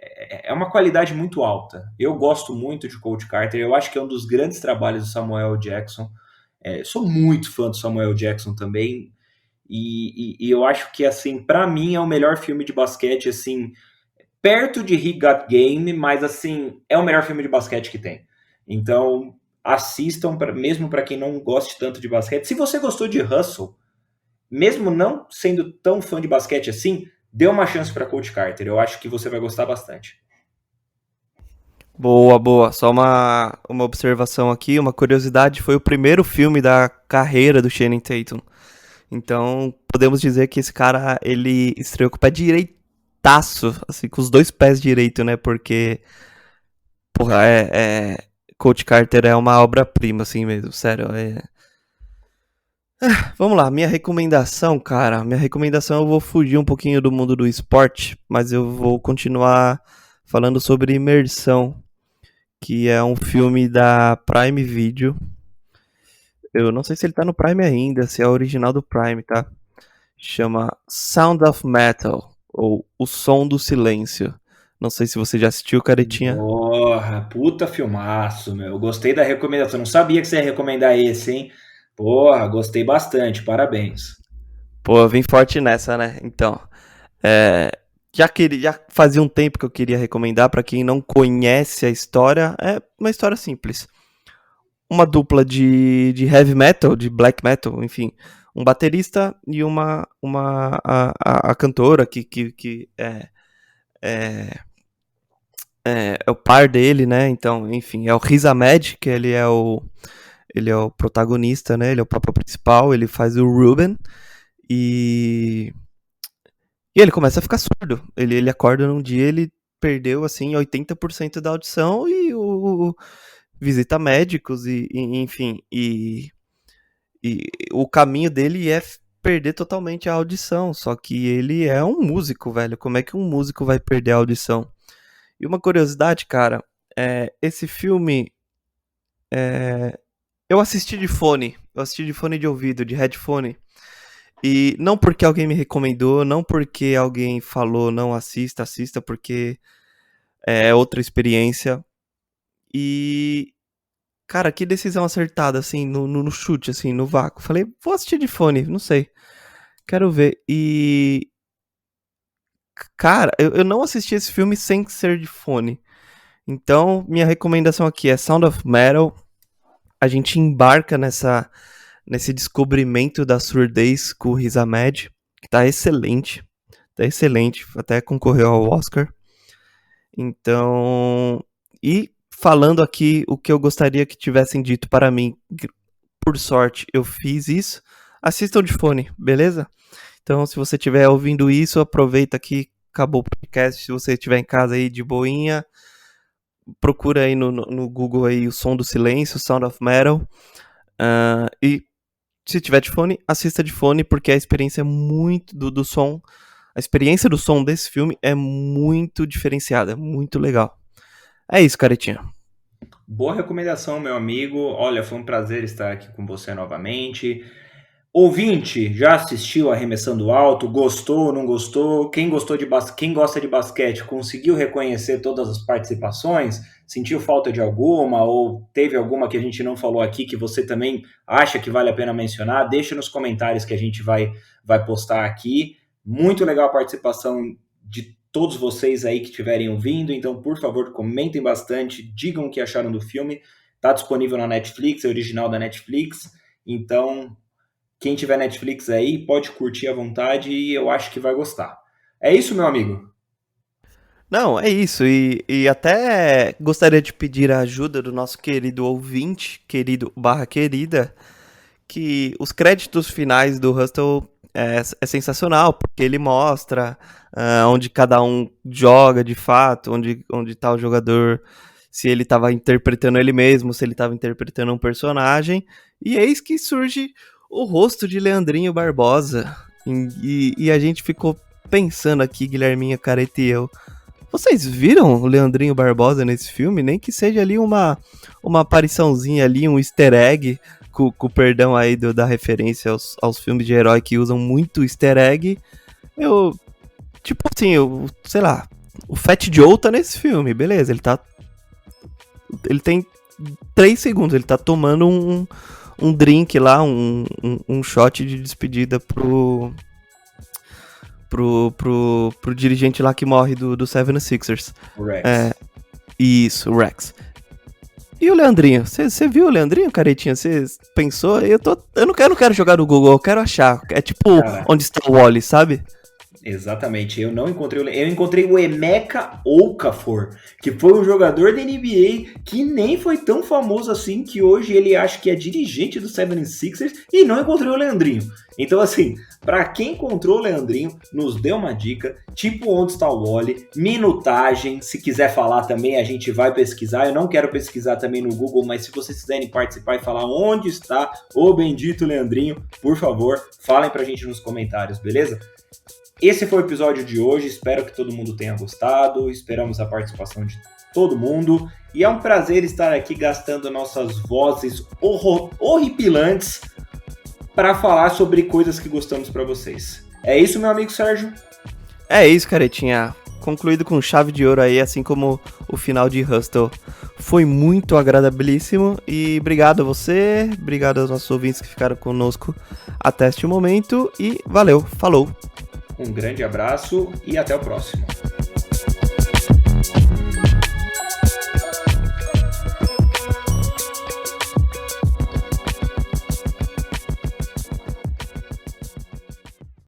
é uma qualidade muito alta. Eu gosto muito de Coach Carter, eu acho que é um dos grandes trabalhos do Samuel Jackson. Sou muito fã do Samuel Jackson também, e eu acho que, assim, para mim é o melhor filme de basquete, assim, perto de He Got Game, mas, assim, é o melhor filme de basquete que tem. Então, assistam, mesmo para quem não goste tanto de basquete. Se você gostou de Hustle, mesmo não sendo tão fã de basquete assim, dê uma chance para Coach Carter. Eu acho que você vai gostar bastante. Boa, boa. Só uma observação aqui, uma curiosidade, foi o primeiro filme da carreira do Channing Tatum. Então, podemos dizer que esse cara, ele estreou com o pé direitaço, assim, com os dois pés direito, né? Porque, porra, Coach Carter é uma obra-prima, assim mesmo, sério. Vamos lá, minha recomendação, cara. Minha recomendação, eu vou fugir um pouquinho do mundo do esporte, mas eu vou continuar falando sobre Imersão, que é um filme da Prime Video. Eu não sei se ele tá no Prime ainda, se é original do Prime, tá? Chama Sound of Metal, ou O Som do Silêncio. Não sei se você já assistiu, Caretinha. Porra, puta filmaço, meu. Gostei da recomendação. Não sabia que você ia recomendar esse, hein? Porra, gostei bastante. Parabéns. Pô, eu vim forte nessa, né? Então, é, já fazia um tempo que eu queria recomendar pra quem não conhece a história. É uma história simples. Uma dupla de heavy metal, de black metal, enfim. Um baterista e a cantora que é, é o par dele, né? Então, enfim, é o Riz Ahmed, que ele é o protagonista, né? Ele é o papel principal, ele faz o Ruben e e ele começa a ficar surdo. Ele acorda num dia, ele perdeu assim 80% da audição e o visita médicos enfim, e o caminho dele é perder totalmente a audição, só que ele é um músico, velho. Como é que um músico vai perder a audição? E uma curiosidade, cara, esse filme eu assisti de fone, eu assisti de fone de ouvido, de headphone. E não porque alguém me recomendou, não porque alguém falou não assista, assista, porque é outra experiência. E, cara, que decisão acertada, assim, no chute, assim, no vácuo. Falei, vou assistir de fone, não sei, quero ver. E, cara, eu não assisti esse filme sem ser de fone. Então, minha recomendação aqui é Sound of Metal. A gente embarca nesse descobrimento da surdez com o Riz Ahmed, que tá excelente. Tá excelente, até concorreu ao Oscar. Então, e falando aqui o que eu gostaria que tivessem dito para mim, por sorte eu fiz isso, assistam de fone, beleza? Então, se você estiver ouvindo isso, aproveita que acabou o podcast. Se você estiver em casa aí de boinha, procura aí no Google aí o Som do Silêncio, Sound of Metal. E se tiver de fone, assista de fone, porque a experiência é muito do som. A experiência do som desse filme é muito diferenciada, é muito legal. É isso, Caretinha. Boa recomendação, meu amigo. Olha, foi um prazer estar aqui com você novamente. Ouvinte, já assistiu Arremessando Alto? Gostou, não gostou? Quem gosta de basquete conseguiu reconhecer todas as participações? Sentiu falta de alguma? Ou teve alguma que a gente não falou aqui que você também acha que vale a pena mencionar? Deixa nos comentários que a gente vai postar aqui. Muito legal a participação de todos vocês aí que estiverem ouvindo. Então, por favor, comentem bastante, digam o que acharam do filme. Está disponível na Netflix, é original da Netflix. Então, quem tiver Netflix aí pode curtir à vontade e eu acho que vai gostar. É isso, meu amigo? Não, é isso. E até gostaria de pedir a ajuda do nosso querido ouvinte, querido barra querida, que os créditos finais do Hustle é sensacional, porque ele mostra onde cada um joga de fato, onde tá o jogador, se ele estava interpretando ele mesmo, se ele estava interpretando um personagem. E eis que surge o rosto de Leandrinho Barbosa. E a gente ficou pensando aqui, Guilherminha Careta e eu. Vocês viram o Leandrinho Barbosa nesse filme? Nem que seja ali uma apariçãozinha ali, um easter egg, com perdão aí da referência aos filmes de herói que usam muito easter egg. Eu, tipo assim, sei lá, O Fat Joe tá nesse filme, beleza, ele tem 3 segundos, ele tá tomando um drink lá, um shot de despedida pro dirigente lá que morre do 76ers. O Rex. Isso, o Rex. E o Leandrinho? Você viu o Leandrinho, caretinha? Você pensou? Eu não quero jogar no Google, eu quero achar. É tipo Cara, onde está o Wally, sabe? exatamente, eu não encontrei eu encontrei o Emeka Okafor, que foi um jogador da NBA que nem foi tão famoso assim, que hoje ele acha que é dirigente do 76ers, e não encontrei o Leandrinho. Então assim, pra quem encontrou o Leandrinho, nos dê uma dica, tipo onde está o Wally, minutagem, se quiser falar também a gente vai pesquisar, eu não quero pesquisar também no Google, mas se vocês quiserem participar e falar onde está o bendito Leandrinho, por favor, falem pra gente nos comentários, beleza? Esse foi o episódio de hoje, espero que todo mundo tenha gostado, esperamos a participação de todo mundo, e é um prazer estar aqui gastando nossas vozes horripilantes para falar sobre coisas que gostamos para vocês. É isso, meu amigo Sérgio? É isso, caretinha. Concluído com chave de ouro aí, assim como o final de Hustle. Foi muito agradabilíssimo e obrigado a você, obrigado aos nossos ouvintes que ficaram conosco até este momento e valeu, falou! Um grande abraço e até o próximo.